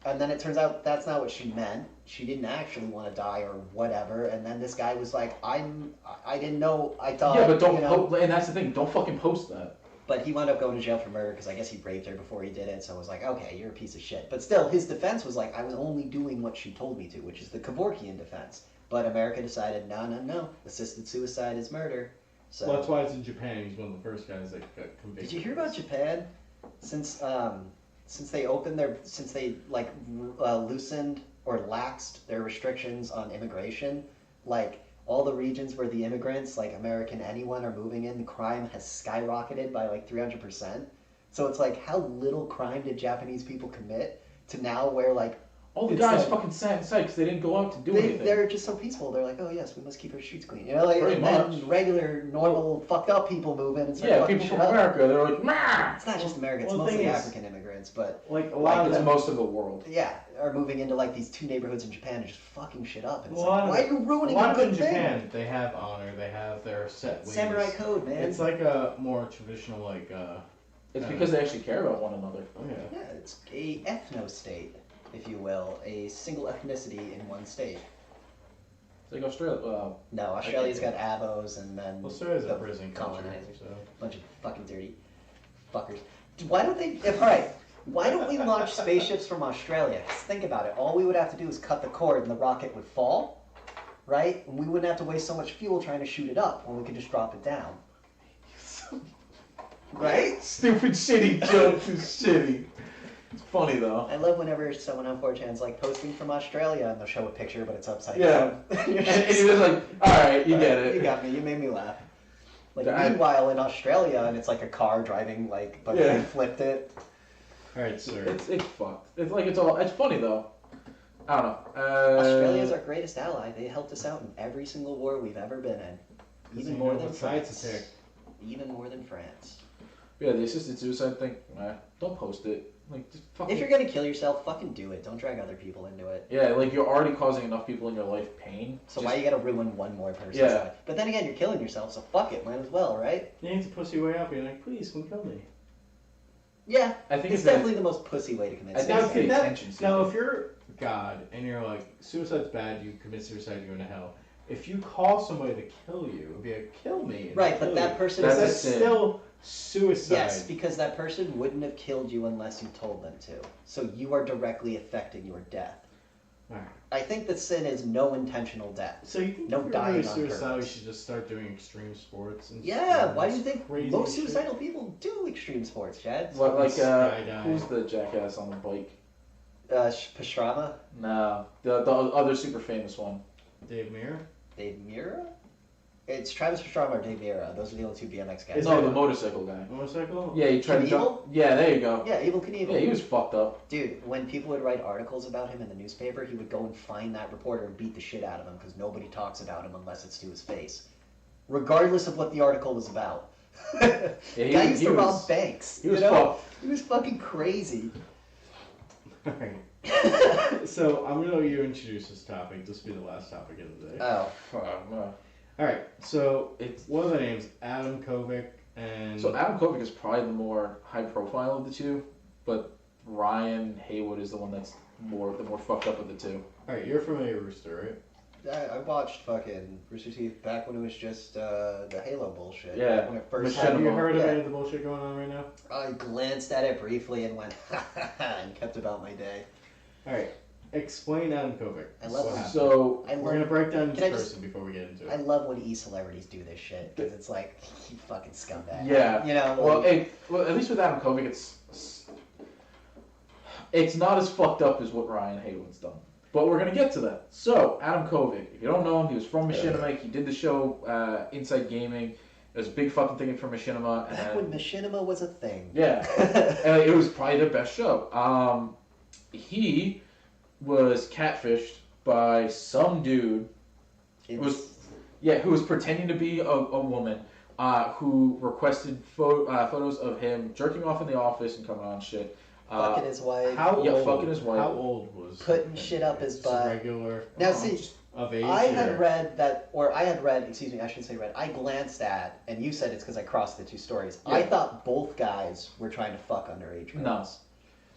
And then it turns out that's not what she meant. She didn't actually want to die or whatever. And then this guy was like, I didn't know. I thought.
Yeah, but don't
you know,
and that's the thing. Don't fucking post that.
But he wound up going to jail for murder because I guess he raped her before he did it. So it was like, okay, you're a piece of shit. But still, his defense was like, I was only doing what she told me to, which is the Kevorkian defense. But America decided, no, assisted suicide is murder. So
Well, that's why it's in Japan. He's one of the first guys that got convicted.
did you hear about Japan? Since they loosened or laxed their restrictions on immigration, like all the regions where the immigrants, like American anyone, are moving in, crime has skyrocketed by like 300%. So it's like, how little crime did Japanese people commit to now where like
All the
It's
guys
like-
fucking sat inside because they didn't go out to do anything.
they're just so peaceful. They're like, oh yes, we must keep our streets clean. You know, like
Pretty
and then
much.
regular, normal, fucked up people move in and start
Yeah,
fucking
people
shit
from
up.
America, they're like, nah!
It's not just America, it's
Well, the
mostly
thing is-
African immigrants, but
Like a
Like,
lot of
It's
them,
most of the world.
yeah, are moving into like these two neighborhoods in Japan and just fucking shit up. And it's
A lot
like,
of
why
it-
are you
a
ruining
lot
a
of
good
in
thing?
Japan, they have honor. They have their set ways.
Samurai code, man.
It's like a more traditional, like,
It's because they actually care about one another.
oh yeah.
Yeah, it's a ethno-state, if you will, a single ethnicity in one state.
It's like Australia.
No, Australia's got abos and then
Australia's
the
a prison country,
colonizers.
so.
Bunch of fucking dirty fuckers. Why don't they? All right. Why don't we launch spaceships from Australia? 'Cause think about it. All we would have to do is cut the cord, and the rocket would fall, right? And we wouldn't have to waste so much fuel trying to shoot it up when we could just drop it down. Right?
Stupid shitty jokes is shitty. It's funny though.
I love whenever someone on 4chan's like posting from Australia, and they'll show a picture, but it's upside
Yeah.
down. You're
And
just
you're just like, alright, you get it.
You got me. You made me laugh. Like
I-
meanwhile, in Australia, and it's like a car driving, like, but
Yeah.
they flipped it.
Alright, sir.
It's fucked. It's like it's funny though. I don't know.
Australia's our greatest ally. They helped us out in every single war we've ever been in. Even more than France. Even more than France.
Yeah, the assisted suicide thing. Don't post it. Like, just fucking.
If you're gonna kill yourself, fucking do it. Don't drag other people into it.
Yeah, like you're already causing enough people in your life pain.
So
Just-
why you gotta ruin one more person's
Yeah.
life? But then again, you're killing yourself, so fuck it. Might as well, right?
You need to push your way up. You're like, please, come kill me.
Yeah.
I think
It's
it's
definitely the most pussy way to commit
I think
Now,
it's
suicide.
the
that-
attention seeking.
Now, if you're God and you're like, suicide's bad, you commit suicide, you're going to hell. If you call somebody to kill you, it would be like, kill me. and
Right,
kill
but that
you.
person
That's
That's
a sin.
still suicide.
Yes, because that person wouldn't have killed you unless you told them to. So you are directly affecting your death.
Alright.
I think the sin is no intentional death.
So you think
No
if you're
dying
really
on
suicidal, you
purpose.
should just start doing extreme sports? And
Yeah, why do you think
crazy
most
shit?
suicidal people do extreme sports, Chad?
What, like,
Skydiving.
who's the jackass on the bike?
Pastrama?
No, the other super famous one.
Dave Mirra?
Dave Mirra? It's Travis Pastrama or Dave Mirra. Those are the only two BMX guys.
Is
No,
it-
the motorcycle guy.
Motorcycle?
Yeah, he tried to
Knievel?
jump. Yeah, there you go.
Yeah, Evil Knievel.
Yeah, he was fucked up.
Dude, when people would write articles about him in the newspaper, he would go and find that reporter and beat the shit out of him because nobody talks about him unless it's to his face. Regardless of what the article was about. Guy used to rob banks.
He was
He was fucking crazy.
Alright. So I'm gonna let you introduce this topic. This will be the last topic of the day.
Oh.
Alright, so what are the names? Adam Kovic and...
So Adam Kovic is probably the more high profile of the two, but Ryan Haywood is the one that's the more fucked up of the two.
Alright, you're familiar with Rooster, right?
I watched fucking Rooster Teeth back when it was just the Halo bullshit.
Yeah.
When it first
Have you
Machinima.
heard of any of the bullshit going on right now?
I glanced at it briefly and went, ha ha ha, and kept about my day.
Alright, explain Adam Kovic.
I love
What
him.
happened?
So
We're gonna break down
Can I
each
just-
person before we get into
I
it.
love when celebrities do this shit because it's like you fucking scumbag.
yeah,
You know.
well,
like-
at least with Adam Kovic, it's not as fucked up as what Ryan Haywood's done. But we're gonna get to that. So Adam Kovic, if you don't know him, he was from Machinima. He did the show Inside Gaming. It was a big fucking thing for Machinima.
Back when Machinima was a thing.
Yeah, and it was probably their best show. He was catfished by some dude. Who was pretending to be a woman. Who requested photos of him jerking off in the office and coming on shit.
Fucking his wife.
Fucking his wife.
How old was
Putting shit up his butt.
Regular.
Now see,
Of age.
I had
or-
read that, or I had read, excuse me, I shouldn't say read, I glanced at, and you said it's because I crossed the two stories.
Yeah.
I thought both guys were trying to fuck underage girls.
No.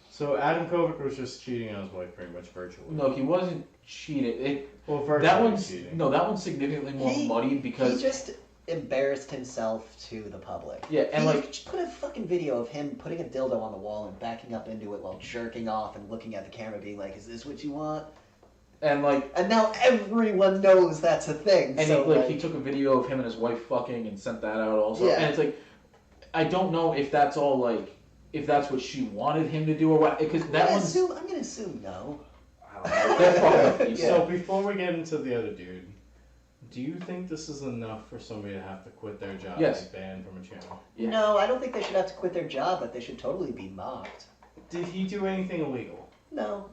So Adam Kovic was just cheating on his wife pretty much virtually.
No, he wasn't cheating.
Well, virtually
That one's
cheating.
that one's significantly more muddy because
He just embarrassed himself to the public.
yeah, and
He
like
just put a fucking video of him putting a dildo on the wall and backing up into it while jerking off and looking at the camera being like, is this what you want?
and
now everyone knows that's a thing.
and
so
he took a video of him and his wife fucking and sent that out also.
Yeah.
And it's like I don't know if that's all like if that's what she wanted him to do or what because that one's
I'm gonna assume no.
I don't know. They're fucked up people.
So before we get into the other dude, do you think this is enough for somebody to have to quit their job
Yes.
and be banned from a channel?
Yeah.
No, I don't think they should have to quit their job, but they should totally be mocked.
Did he do anything illegal?
No.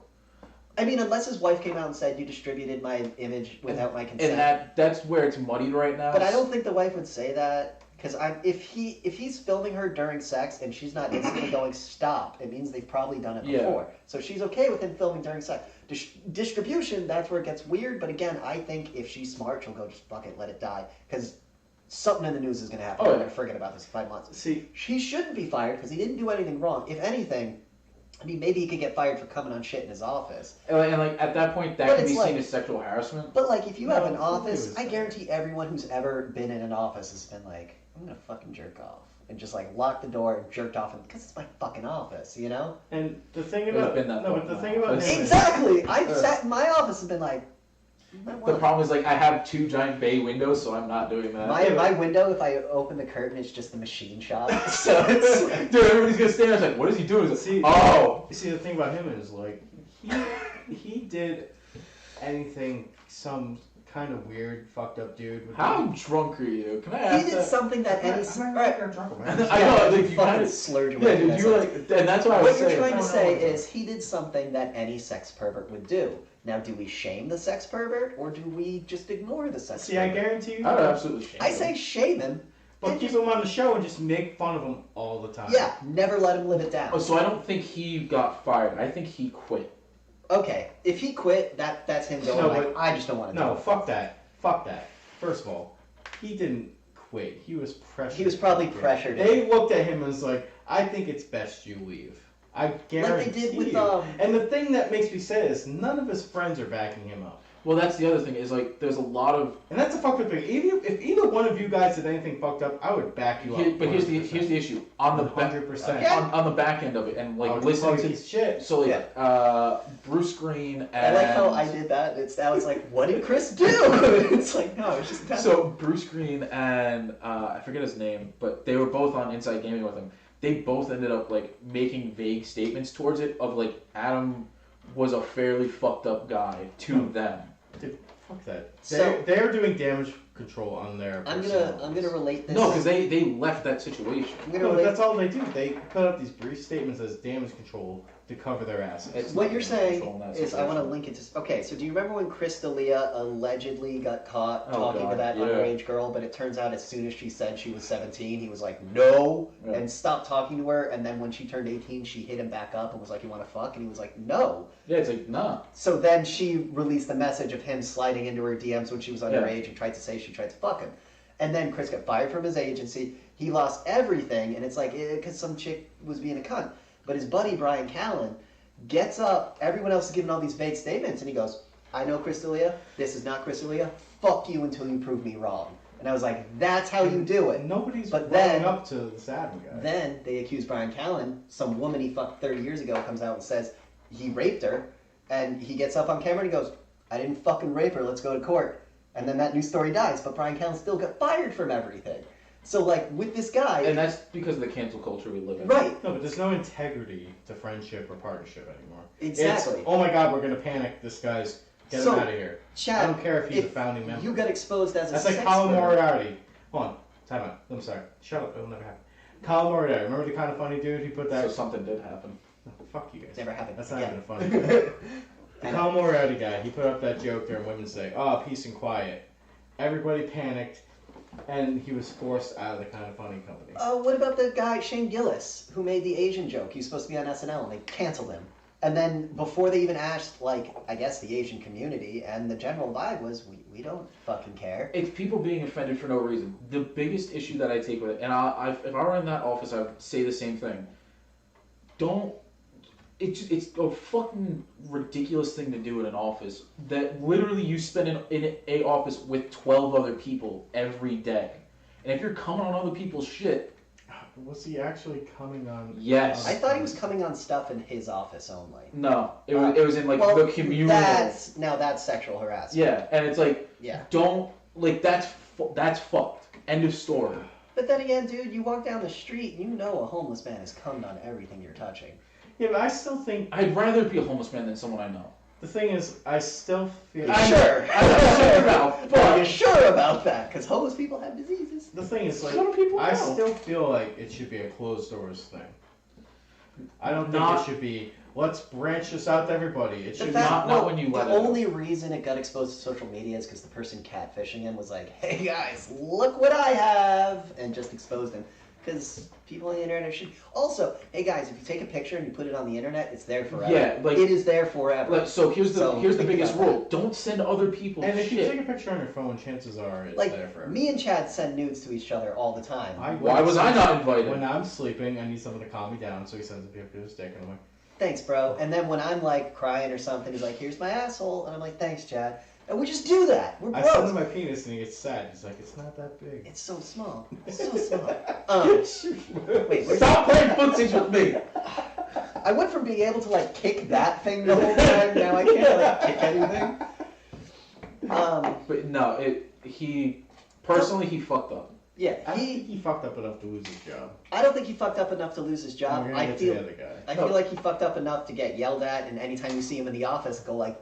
I mean, unless his wife came out and said, you distributed my image without my consent.
And that's where it's muddied right now.
But I don't think the wife would say that, because if he's filming her during sex and she's not instantly going, stop, it means they've probably done it
Yeah.
before. So she's okay with him filming during sex. Distribution, that's where it gets weird, but again, I think if she's smart, she'll go, just fuck it, let it die, because something in the news is going to happen.
Oh,
We're
yeah.
going to forget about this in 5 months.
See,
He shouldn't be fired, because he didn't do anything wrong. If anything, I mean, maybe he could get fired for coming on shit in his office.
and like at that point that
But
can be
it's
seen
like-
as sexual harassment.
But, like, if you have an
No,
office,
it was
I
fair.
guarantee everyone who's ever been in an office has been like, I'm going to fucking jerk off. And just, like, lock the door and jerked off, because it's my fucking office, you know?
and the thing
There's
about
been that
no, but the thing about him is,
Exactly! I've sat in my office and been like,
The problem is like I have two giant bay windows, so I'm not doing that.
my window, if I open the curtain, it's just the machine shop. So it's
Dude, everybody's gonna stand there. It's like, what is he doing? He's
See-
like, oh,
you see, the thing about him is like he did anything some kind of weird fucked up dude would
how
do.
drunk are you? Can I
he
ask
did
that?
something that any.
I know, like, you
fucking
kinda-
slurred your
Yeah,
way
dude,
through
you
that
like, and that's what I was
What you're
saying.
trying to say is he did something that any sex pervert would do. Now, do we shame the sex pervert or do we just ignore the sex
See, I
pervert?
guarantee you.
I would absolutely shame
I
him.
say shame him.
But keep him on the show and just make fun of him all the time.
Yeah, never let him live it down.
Oh, so I don't think he got fired. I think he quit.
Okay, if he quit, that's him going
No,
like,
but-
I just don't want to do
No,
it.
fuck that. Fuck that. First of all, he didn't quit. He was pressured.
He was probably
to quit.
pressured.
They looked at him and was like, I think it's best you leave. I guarantee
Like they did with,
you. And the thing that makes me sad is none of his friends are backing him up.
Well, that's the other thing is like there's a lot of.
And that's a fucked up thing. If either one of you guys did anything fucked up, I would back you up.
But here's the issue on the back
100%.
Okay.
on the back end of it and like
I would
listening
call you
to.
a piece of shit.
So like,
Yeah.
Bruce Green and
I like how I did that. I was like, what did Chris do? It's like, no, it's just that.
So Bruce Green and I forget his name, but they were both on Inside Gaming with him. They both ended up like making vague statements towards it of like Adam was a fairly fucked up guy to them.
Dude, fuck that.
So-
They're doing damage control on their.
I'm
personalities.
gonna relate this.
No, because they left that situation.
I'm gonna
No, but
relate.
that's all they do. They put out these brief statements as damage control to cover their asses.
It's
What
not
you're
in
saying
control in that
is, I want to
situation.
link it to. Okay, so do you remember when Chris D'Elia allegedly got caught
Oh,
talking to
God,
that
yeah.
underage girl? But it turns out as soon as she said she was 17, he was like, no,
Yeah.
and stopped talking to her. And then when she turned 18, she hit him back up and was like, you want to fuck? And he was like, no.
Yeah, it's like, nah.
So then she released a message of him sliding into her DMs when she was underage and tried to say she tried to fuck him. And then Chris got fired from his agency. He lost everything, and it's like, because some chick was being a cunt. But his buddy, Brian Callen, gets up, everyone else is giving all these vague statements, and he goes, I know Chris D'Elia, this is not Chris D'Elia, fuck you until you prove me wrong. And I was like, that's how you do it.
Nobody's
But
running
then-
up to this Adam guy.
Then they accuse Brian Callen, some woman he fucked 30 years ago comes out and says he raped her, and he gets up on camera and he goes, I didn't fucking rape her, let's go to court. And then that news story dies, but Brian Callen still got fired from everything. So like, with this guy...
And that's because of the cancel culture we live in.
Right.
No, but there's no integrity to friendship or partnership anymore.
Exactly.
It's, oh my god, we're gonna panic. This guy's get
So,
him out of here.
Chad,
I don't care if he's a founding member.
You got exposed as
That's
a
like
sex
Colin
worker.
Moriarty. Hold on, time out. I'm sorry. Shut up. It'll never happen. Colin Moriarty. Remember the kind of funny dude? He put that.
So something did happen.
Fuck you guys.
Never happened.
That's not
again.
even funny. The Colin Moriarty guy. He put up that joke there, and women say, "Oh, peace and quiet." Everybody panicked, and he was forced out of the Kind of Funny company.
What about the guy, Shane Gillis, who made the Asian joke? He was supposed to be on SNL, and they canceled him. And then before they even asked, like, I guess the Asian community, and the general vibe was, we don't fucking care.
It's people being offended for no reason. The biggest issue that I take with it, and if I were in that office, I would say the same thing. It's a fucking ridiculous thing to do in an office that literally you spend in a office with 12 other people every day. And if you're coming on other people's shit...
Was he actually coming on?
Yes.
I thought he was coming on stuff in his office only.
No, it was in, like, the communal...
That's sexual harassment.
Yeah, and it's like,
Yeah.
don't... Like, that's fucked. End of story.
But then again, dude, you walk down the street, you know a homeless man has cummed on everything you're touching.
Yeah, but I still think
I'd rather be a homeless man than someone I know.
the thing is, I still feel.
You're sure?
I'm not sure about,
But you're
but...
sure about that, because homeless people have diseases.
The thing is, like,
Some people
I
know.
still feel like it should be a closed doors thing. I don't think
Not-
it should be. Let's branch this out to everybody. It should
not when you let
The
it
only reason it got exposed to social media is because the person catfishing him was like, hey guys, look what I have, and just exposed him. Because people on the internet should... Also, hey guys, if you take a picture and you put it on the internet, it's there forever.
Yeah, like...
It is there forever.
Like, so here's the
think
biggest
about that.
rule. Don't send other people
And if you
shit.
take a picture on your phone, chances are it's
Like,
there forever.
me and Chad send nudes to each other all the time.
Why was I not invited?
When I'm sleeping, I need someone to calm me down, so he sends a picture of his dick, and I'm like,
Thanks, bro. And then when I'm like crying or something, he's like, here's my asshole. And I'm like, thanks, Chad. And we just do that. We're
I send
bros.
him my penis, and he gets sad. He's like, it's not that big.
It's so small. It's so small. Wait, where's
Stop playing footsies with me.
I went from being able to like kick that thing the whole time, now I can't like kick anything.
But no, he fucked up.
Yeah,
I don't think he fucked up enough to lose his job.
I don't think he fucked up enough to lose his job.
We're gonna
I
get to
feel
the other guy.
I feel like he fucked up enough to get yelled at, and anytime you see him in the office, go like,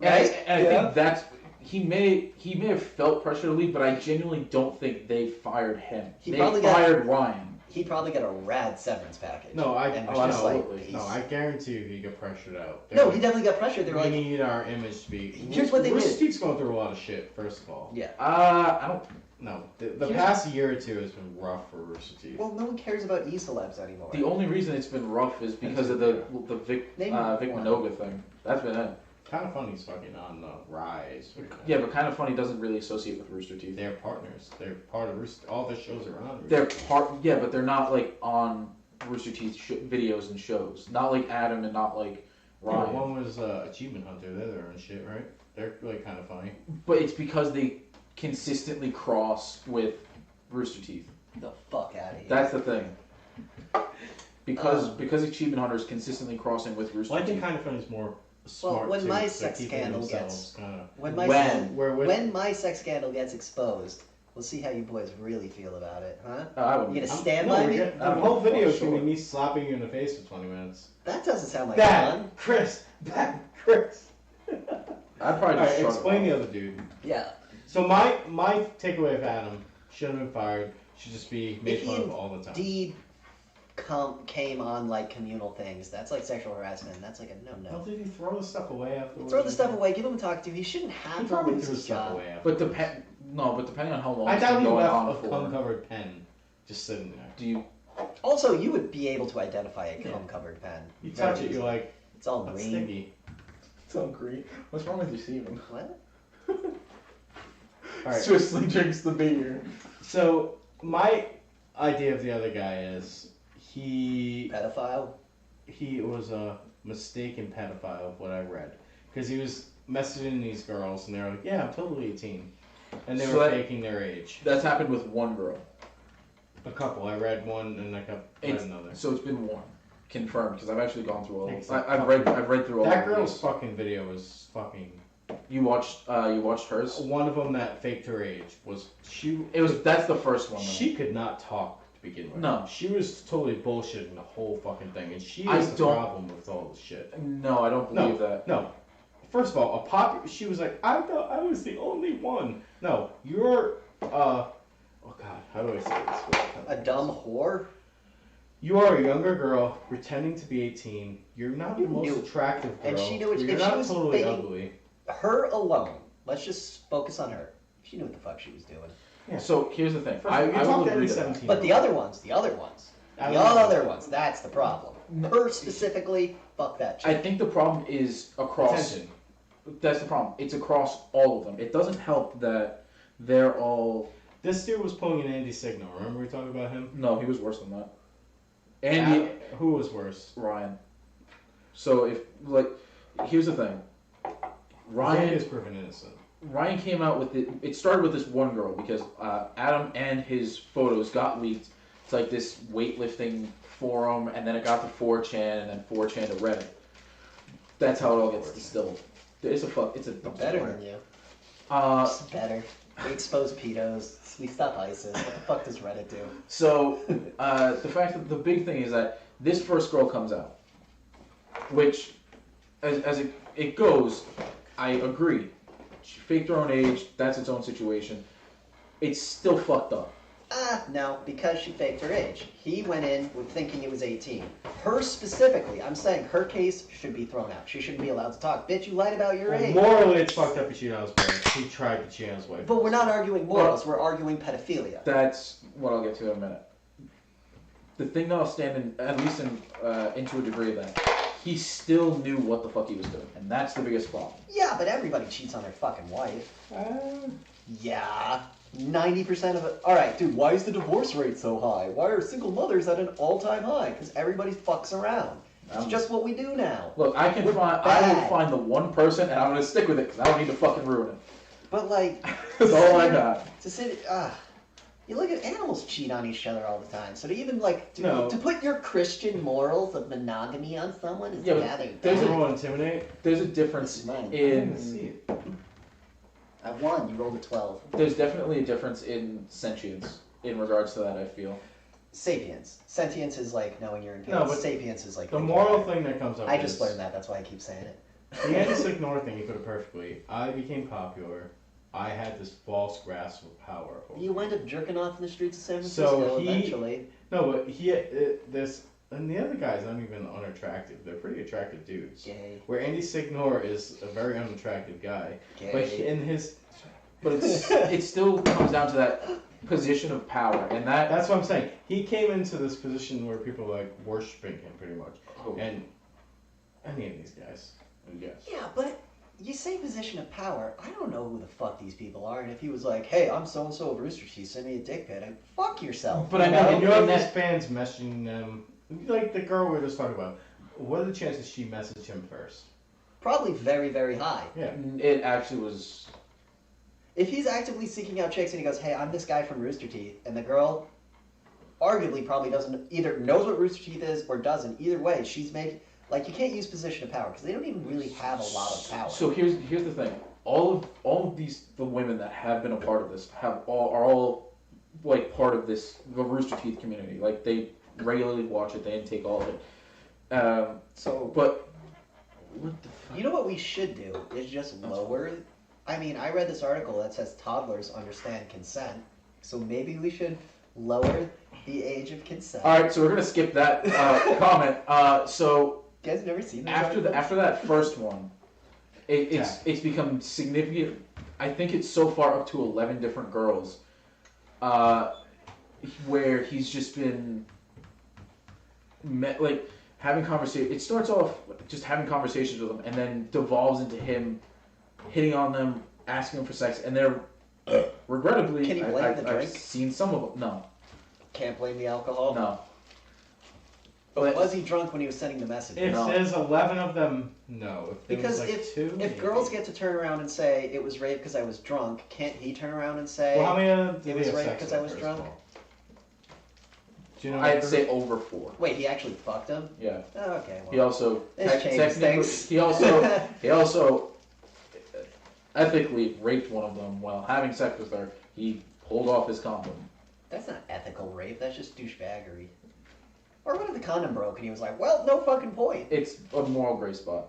And
right?
I think that's he may have felt pressure to leave, but I genuinely don't think they fired him. They fired Ryan.
He probably got a rad severance package.
No,
and was just like,
no, I guarantee you he got pressured out.
No, he definitely got pressured. They were
We
like,
need our image to be.
Here's what they
Rooster
did.
Teeth's going through a lot of shit. First of all,
yeah.
I don't.
no, the past year or two has been rough for Rooster Teeth.
Well, no one cares about e-celebs anymore.
The only reason it's been rough is because of the Vic
Name
Vic
one.
Minogue thing. That's been it.
Kind of Funny's fucking on the rise.
Yeah, but Kind of Funny doesn't really associate with Rooster Teeth.
They're partners. They're part of Rooster. All their shows are on.
They're part. Yeah, but they're not like on Rooster Teeth videos and shows. Not like Adam and not like Ryan.
One was Achievement Hunter. They're their own shit, right? They're like kind of funny.
But it's because they consistently cross with Rooster Teeth.
the fuck out of here.
That's the thing. Because Achievement Hunter is consistently crossing with Rooster
Well, I think
Teeth.
kind of funny's more smart.
when
too,
my
they're
sex
keeping
scandal
themselves
gets-
kinda-
when my sex scandal gets exposed, we'll see how you boys really feel about it, huh?
I
You
wouldn't.
gonna stand by me?
The
I'm
whole video is
sure.
gonna be me slapping you in the face for 20 minutes.
That doesn't sound like
Bad
fun.
Chris. Bad Chris.
I'd probably
Alright,
just shrug
explain
it
the
off.
other dude.
Yeah.
So my takeaway of Adam shouldn't have been fired. Should just be made
If
fun
he
of all the time.
indeed came on like communal things. That's like sexual harassment. That's like a no.
Well, did he throw the stuff away afterwards?
Throw the stuff away. Give him a talk to. He shouldn't have
He
to
probably
lose
threw
his
stuff
job.
away
But
afterwards.
depending on how long
I
it's
doubt
been
he
going
left
on
a
for.
cum-covered pen just sitting there.
Do you?
Also, you would be able to identify a cum-covered pen.
You touch it,
Very
you're like,
It's all
that's
green.
sticky.
It's all green. What's wrong with receiving?
What?
All right.
Swiftly drinks the beer.
So my idea of the other guy is he
Pedophile?
was a mistaken pedophile of what I read because he was messaging these girls and they were like, yeah, I'm totally 18, and they
So
were
that-
faking their age.
That's happened with one girl.
A couple. I read one and I read another.
So it's been one confirmed because I've actually gone through all.
Thanks.
I've read through all.
That
of
girl's
these.
fucking video was fucking.
You watched hers.
One of them that faked her age was
That's the first one.
She could not talk to begin with.
No.
She was totally bullshitting the whole fucking thing, and she
I
is the
don't-
problem with all this shit.
No, I don't believe that.
No. First of all, she was like, I thought I was the only one. No, you're, oh god, how do I say this?
A dumb whore?
You are a younger girl pretending to be 18. You're not the
You
most
knew.
attractive girl.
And she knew it-
You're
if she
not
was
totally
faking-
ugly.
Her alone. Let's just focus on her. She knew what the fuck she was doing.
Yeah.
So here's the thing.
First of all, you're
I will
talking to
agree
every
to that.
17.
But the other ones, that's the problem.
No.
Her specifically, fuck that
I
chick.
think the problem is across.
Attention.
That's the problem. It's across all of them. It doesn't help that they're all.
This dude was pulling an Andy Signal. Remember we talked about him?
No, he was worse than that. Andy
Who was worse?
Ryan. So here's the thing.
Ryan is proven innocent.
Ryan came out with it. It started with this one girl because Adam and his photos got leaked. It's like this weightlifting forum, and then it got to 4chan, and then 4chan to Reddit. That's how it all gets distilled. It's a
Better than you. Just better. We expose pedos. We stop ISIS. What the fuck does Reddit do?
So the fact that the big thing is that this first girl comes out, which as it goes, I agree. She faked her own age. That's its own situation. It's still fucked up.
No, because she faked her age. He went in with thinking it was 18. Her specifically, I'm saying her case should be thrown out. She shouldn't be allowed to talk. Bitch, you lied about your age.
Morally, it's fucked up to cheat on his wife. He tried to cheat on his wife.
But we're not arguing morals. We're arguing pedophilia.
That's what I'll get to in a minute. The thing that I'll stand in, at least into a degree of that, he still knew what the fuck he was doing, and that's the biggest problem.
Yeah, but everybody cheats on their fucking wife. Yeah. 90% of it. Alright, dude, why is the divorce rate so high? Why are single mothers at an all-time high? Because everybody fucks around. It's just what we do now.
Look, I will find the one person, and I'm gonna stick with it because I don't need to fucking ruin it.
But like,
That's all I got.
to sit, you look at animals cheat on each other all the time. So to even like to put your Christian morals of monogamy on someone is rather
there's
bad.
Everyone intimidate?
There's a difference
Mine.
in.
See it.
I won. You rolled a 12.
There's definitely a difference in sentience in regards to that. I feel.
Sapience. Sentience is like knowing your intent.
No, but
sapience is like
The
thinking
moral
about it.
thing that comes up
I
is,
just learned that. That's why I keep saying it.
the anti-ignore thing, you put it perfectly. I became popular. I had this false grasp of power. over
You wind up jerking off in the streets of San
So
Francisco
he-
eventually.
No, but this, and the other guys aren't even unattractive. They're pretty attractive dudes.
Gay.
Where Andy Signor is a very unattractive guy,
Gay.
but in his,
But it still comes down to that position of power, and
that's what I'm saying. He came into this position where people are like worshiping him pretty much, and any of these guys, I guess.
Yeah, but you say position of power. I don't know who the fuck these people are. And if he was like, hey, I'm so-and-so of Rooster Teeth, send me a dick pic, I'd fuck yourself.
But I know-
And you have
and
these
that-
fans messaging them, like the girl we were just talking about. What are the chances she messaged him first?
Probably very, very high.
Yeah.
It actually was.
If he's actively seeking out chicks and he goes, hey, I'm this guy from Rooster Teeth, and the girl arguably probably doesn't, either knows what Rooster Teeth is or doesn't, either way, she's made, like, you can't use position of power, because they don't even really have a lot of power.
So here's the thing. All of the women that have been a part of this are all like part of the Rooster Teeth community. Like they regularly watch it, they intake all of it. But what the fuck?
You know what we should do is just lower. I mean, I read this article that says toddlers understand consent, so maybe we should lower the age of consent.
All right, so we're gonna skip that comment. So
You guys never seen those
after
articles?
after that first one, it's become significant. I think it's so far up to 11 different girls, where he's just been having conversation. It starts off just having conversations with them, and then devolves into him hitting on them, asking them for sex, and they're regrettably.
Can you blame the
I've
drink?
seen some of them. No,
Can't blame the alcohol.
no.
But was he drunk when he was sending the message?
If
No.
there's 11 of them, no. If there
Because
was like
if
two,
if
maybe.
girls get to turn around and say it was rape because I was drunk, can't he turn around and say
Well, how many of them did
it
they
was
have
rape
sex
because
with,
I was
first
drunk?
of all? Do you know
I'd say over 4.
Wait, he actually fucked him?
Yeah.
Oh, okay, well.
He also
This changes
technically
things.
he also ethically raped one of them while having sex with her. He pulled off his condom.
That's not ethical rape, that's just douchebaggery. Or what if the condom broke and he was like, well, no fucking point.
It's a moral gray spot.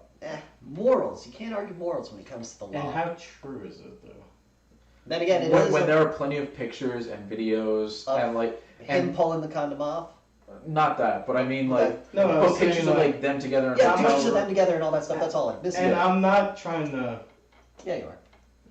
Morals. You can't argue morals when it comes to the law.
And how true is it, though?
Then again, it
When,
is
when there are plenty of pictures and videos
Of
and like
him
and
pulling the condom off.
not that, but I mean like
No, I
put
was saying,
pictures of
like-
like them together in a
Yeah,
hotel
pictures of
room.
them together and all that stuff, that's all like this.
And
Yeah.
I'm not trying to.
Yeah, you are.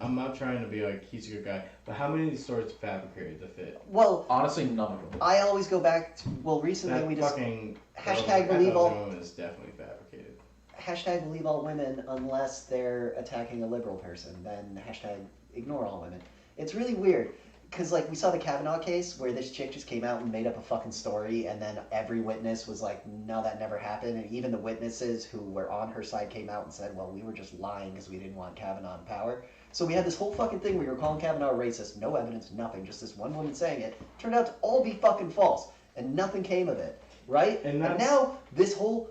I'm not trying to be like he's a good guy, but how many of these stories fabricated to fit?
Well,
Honestly, none of them.
I always go back to, well, recently
That
we just,
fucking
hashtag believe all-
woman is definitely fabricated.
hashtag believe all women unless they're attacking a liberal person, then hashtag ignore all women. It's really weird, because like we saw the Kavanaugh case where this chick just came out and made up a fucking story, and then every witness was like, no, that never happened, and even the witnesses who were on her side came out and said, well, we were just lying because we didn't want Kavanaugh in power. So we had this whole fucking thing where we were calling Kavanaugh a racist, no evidence, nothing, just this one woman saying it. Turned out to all be fucking false, and nothing came of it, right?
And
And now this whole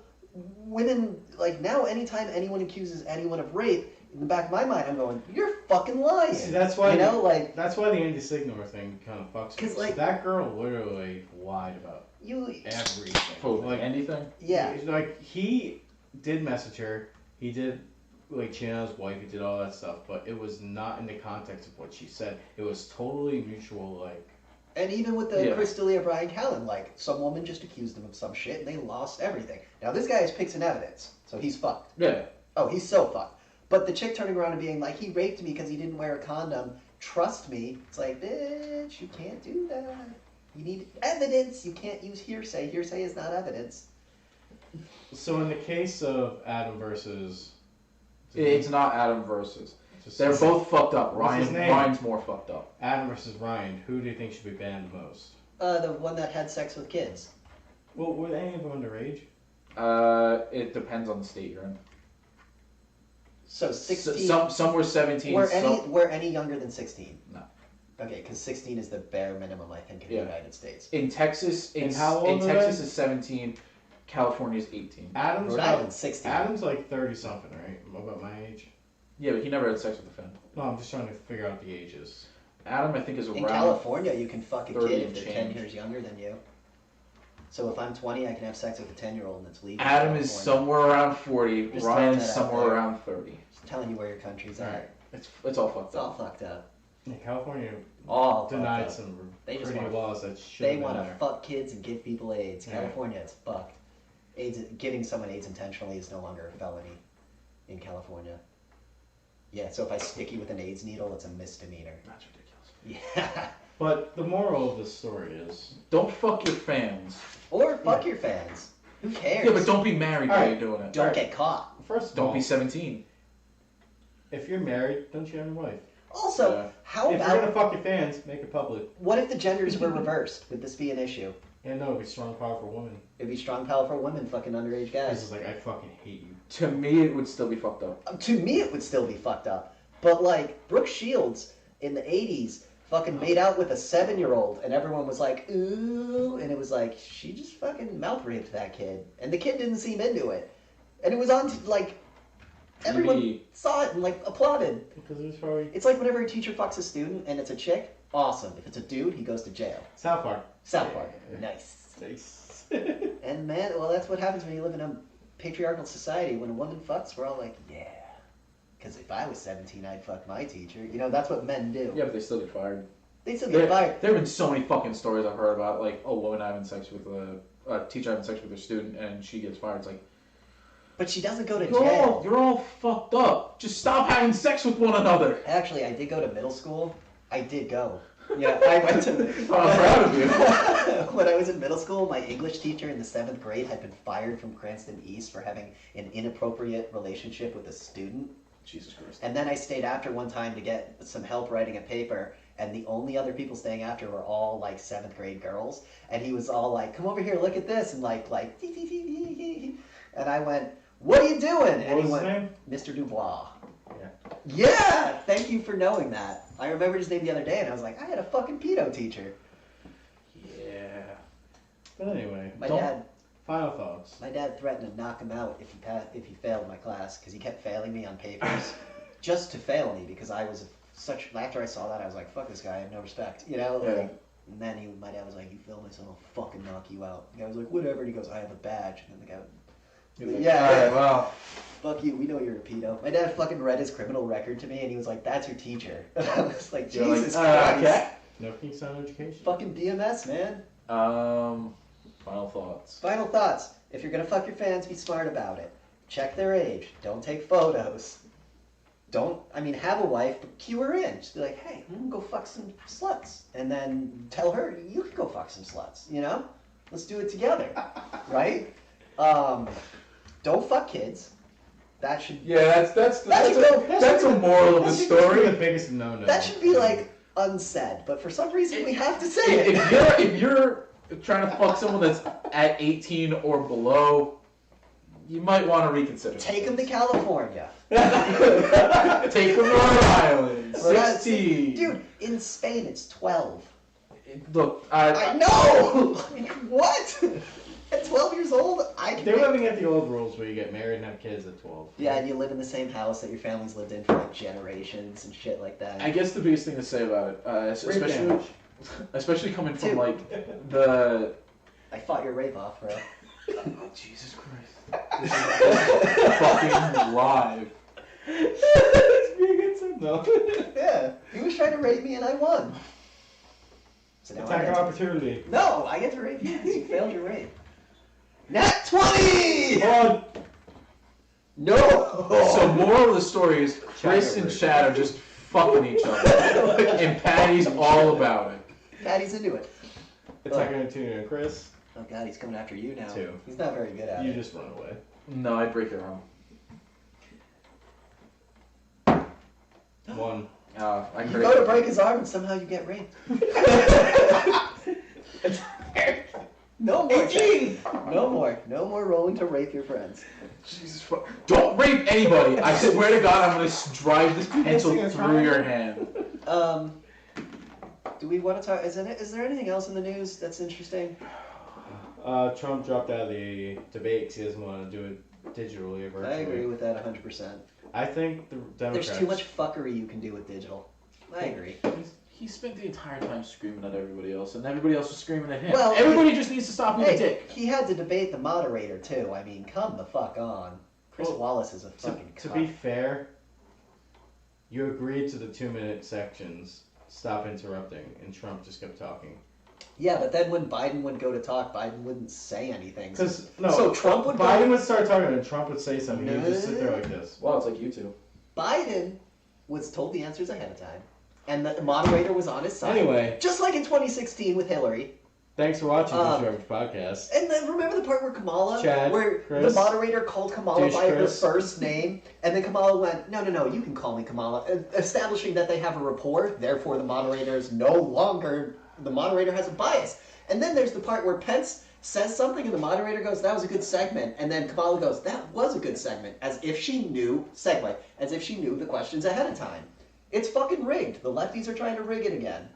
women, like now anytime anyone accuses anyone of rape, in the back of my mind I'm going, you're fucking lying.
See, that's why
you know, like
that's why the anti-signor thing kind of fucks me.
'Cause, like-
that girl literally lied about
you,
everything.
For
Like
anything.
yeah.
like he did message her, he did like cheat on his wife, he did all that stuff, but it was not in the context of what she said. It was totally mutual, like.
And even with the
Yeah.
Chris D'Elia, Brian Callen, like some woman just accused him of some shit and they lost everything. Now this guy has pics and evidence, so he's fucked.
Yeah.
Oh, he's so fucked. But the chick turning around and being like, he raped me because he didn't wear a condom. Trust me. It's like, bitch, you can't do that. You need evidence. You can't use hearsay. Hearsay is not evidence.
So in the case of Adam versus.
It's not Adam versus.
Just
They're both fucked up.
What's his name?
Ryan's more fucked up.
Adam versus Ryan. Who do you think should be banned the most?
The one that had sex with kids.
Well, were any of them underage?
It depends on the state you're in.
So 16.
Some were 17.
Were any younger than 16?
No.
Okay, because 16 is the bare minimum, I think, in
Yeah.
the United States.
In Texas,
And how old are
Texas
they?
is 17. California is 18.
Adam's
Rhode
about-
Island's 16.
Adam's like 30 something, right? About my age.
Yeah, but he never had sex with a fan.
No, I'm just trying to figure out the ages.
Adam, I think, is
In
around.
California, you can fuck a
30
kid if
and
they're
change.
10 years younger than you. So if I'm 20, I can have sex with a 10-year-old and it's legal. in
Adam is
California.
somewhere around 40.
Just
Ryan's
throwing that out
somewhere
there.
around 30.
Just telling you where your country's at.
Alright.
It's all fucked
It's all
up.
fucked up.
Yeah, California
All
denied
fucked up.
some
They just
pretty
wanna-
laws that should
They
have been
want to
there.
fuck kids and give people AIDS.
Yeah.
California, it's fucked. AIDS, giving someone AIDS intentionally is no longer a felony in California. Yeah, so if I stick you with an AIDS needle, it's a misdemeanor.
That's ridiculous.
Yeah.
But the moral of the story is,
Don't fuck your fans.
Or fuck your fans. Who cares?
Yeah, but don't be married while
Alright.
you're doing it.
Don't get caught.
first of
Don't
all,
be 17.
if you're married, don't you have a wife?
Also,
Yeah.
how
If you're gonna
about
fuck your fans, make it public.
what if the genders were reversed? Would this be an issue?
And no, be strong, powerful woman.
It'd be strong, powerful women fucking underage
This
guys.
is like, I fucking hate you.
To me, it would still be fucked up.
To me, it would still be fucked up. But like Brooke Shields in the '80s, fucking made out with a 7-year-old, and everyone was like, "Ooh," and it was like she just fucking mouth raped that kid, and the kid didn't seem into it, and it was on like everyone
TV.
saw it and like applauded.
Because it was probably
It's like whenever a teacher fucks a student and it's a chick, awesome. If it's a dude, he goes to jail.
South Park.
South Park,
Yeah.
nice.
Nice.
And man, well, that's what happens when you live in a patriarchal society. When a woman fucks, we're all like, yeah. Because if I was 17, I'd fuck my teacher. You know, that's what men do.
Yeah, but they still get fired.
They'd still get fired.
There have been so many fucking stories I've heard about, like a woman having sex with a teacher having sex with her student, and she gets fired. It's like,
but she doesn't go to jail.
You're all fucked up. Just stop having sex with one another.
Actually, I did go to middle school. I did go. Yeah, I went to.
I'm proud of you.
When I was in middle school, my English teacher in the 7th grade had been fired from Cranston East for having an inappropriate relationship with a student.
Jesus Christ.
And then I stayed after one time to get some help writing a paper, and the only other people staying after were all like 7th grade girls. And he was all like, "Come over here, look at this," and like, and I went, "What are you doing?" And
What
he
was
went,
his name?
"Mr. Dubois."
Yeah.
Yeah! Thank you for knowing that. I remembered his name the other day, and I was like, I had a fucking pedo teacher.
Yeah. But anyway, final thoughts.
My dad threatened to knock him out if he failed my class, because he kept failing me on papers, just to fail me, because I was such. After I saw that, I was like, fuck this guy, I have no respect, you know.
Yeah.
Like, and then my dad was like, "You fail me, so I'll fucking knock you out." The guy was like, "Whatever," and he goes, "I have a badge," and then the guy. Yeah,
all right, well,
fuck you, we know you're a pedo. My dad fucking read his criminal record to me, and he was like, "That's your teacher." And I was like,
you're
Jesus
like,
Christ.
okay.
No Kingstown education.
Fucking BMS, man.
Final thoughts.
Final thoughts. If you're gonna fuck your fans, be smart about it. Check their age. Don't take photos. Have a wife, but cue her in. Just be like, "Hey, I'm gonna go fuck some sluts." And then tell her, "You can go fuck some sluts," you know? Let's do it together. Right? Don't fuck kids. That should...
Yeah, that's a moral of the story.
The biggest no-no.
That should be, like, unsaid. But for some reason, we have to say it.
If you're trying to fuck someone that's at 18 or below, you might want to reconsider.
Take them to California.
Take them to Rhode Island. 16.
Dude, in Spain, it's 12.
Look,
I know! Like, what? At 12 years old, I can...
They're living at the old rules where you get married and have kids at 12.
Yeah, and you live in the same house that your family's lived in for, like, generations and shit like that.
I guess the biggest thing to say about it, especially coming from, like, the...
I fought your rape off, bro.
Oh, Jesus Christ. This is fucking live.
It's being good said, though.
Yeah, he was trying to rape me and I won. So now
Attack of opportunity.
No, I get to rape you because you failed your rape. Nat 20!
On.
No!
So moral of the story is Chris and Chad are just fucking each other. And Patty's all about it.
Patty's into it.
Attack of opportunity and Chris.
Oh god, he's coming after you now.
2.
He's not very good at it.
You just run away.
No, I'd break your arm.
1.
I
You go to break his arm and somehow you get raped. No more.
18!
No more rolling to rape your friends.
Jesus fuck. Don't rape anybody. I swear to God, I'm going to drive this pencil through your hand.
Do we want to talk? Is there anything else in the news that's interesting?
Trump dropped out of the debate because he doesn't want to do it digitally or virtually.
I agree with that 100%.
I think the Democrats...
There's too much fuckery you can do with digital. I agree.
He spent the entire time screaming at everybody else, and everybody else was screaming at him.
Well,
everybody just needs to stop being a dick.
He had to debate the moderator, too. I mean, come the fuck on. Chris
Well,
Wallace is a fucking
To
cuck.
be fair, you agreed to the 2-minute sections, stop interrupting, and Trump just kept talking.
Yeah, but then when Biden would go to talk, Biden wouldn't say anything.
So
Trump would
Biden would start talking and Trump would say something. He would just sit there
No.
like this.
Well, it's like you two.
Biden was told the answers ahead of time, and the moderator was on his side.
Anyway.
Just like in 2016 with Hillary.
Thanks for watching the Trump podcast.
And then remember the part where Kamala,
Chad,
where
Chris,
the moderator called Kamala
Douche
by her
Chris.
first name, and then Kamala went, no, you can call me Kamala, establishing that they have a rapport, therefore the moderator has a bias. And then there's the part where Pence says something and the moderator goes, that was a good segment, and then Kamala goes, that was a good segment, as if she knew the questions ahead of time. It's fucking rigged. The lefties are trying to rig it again.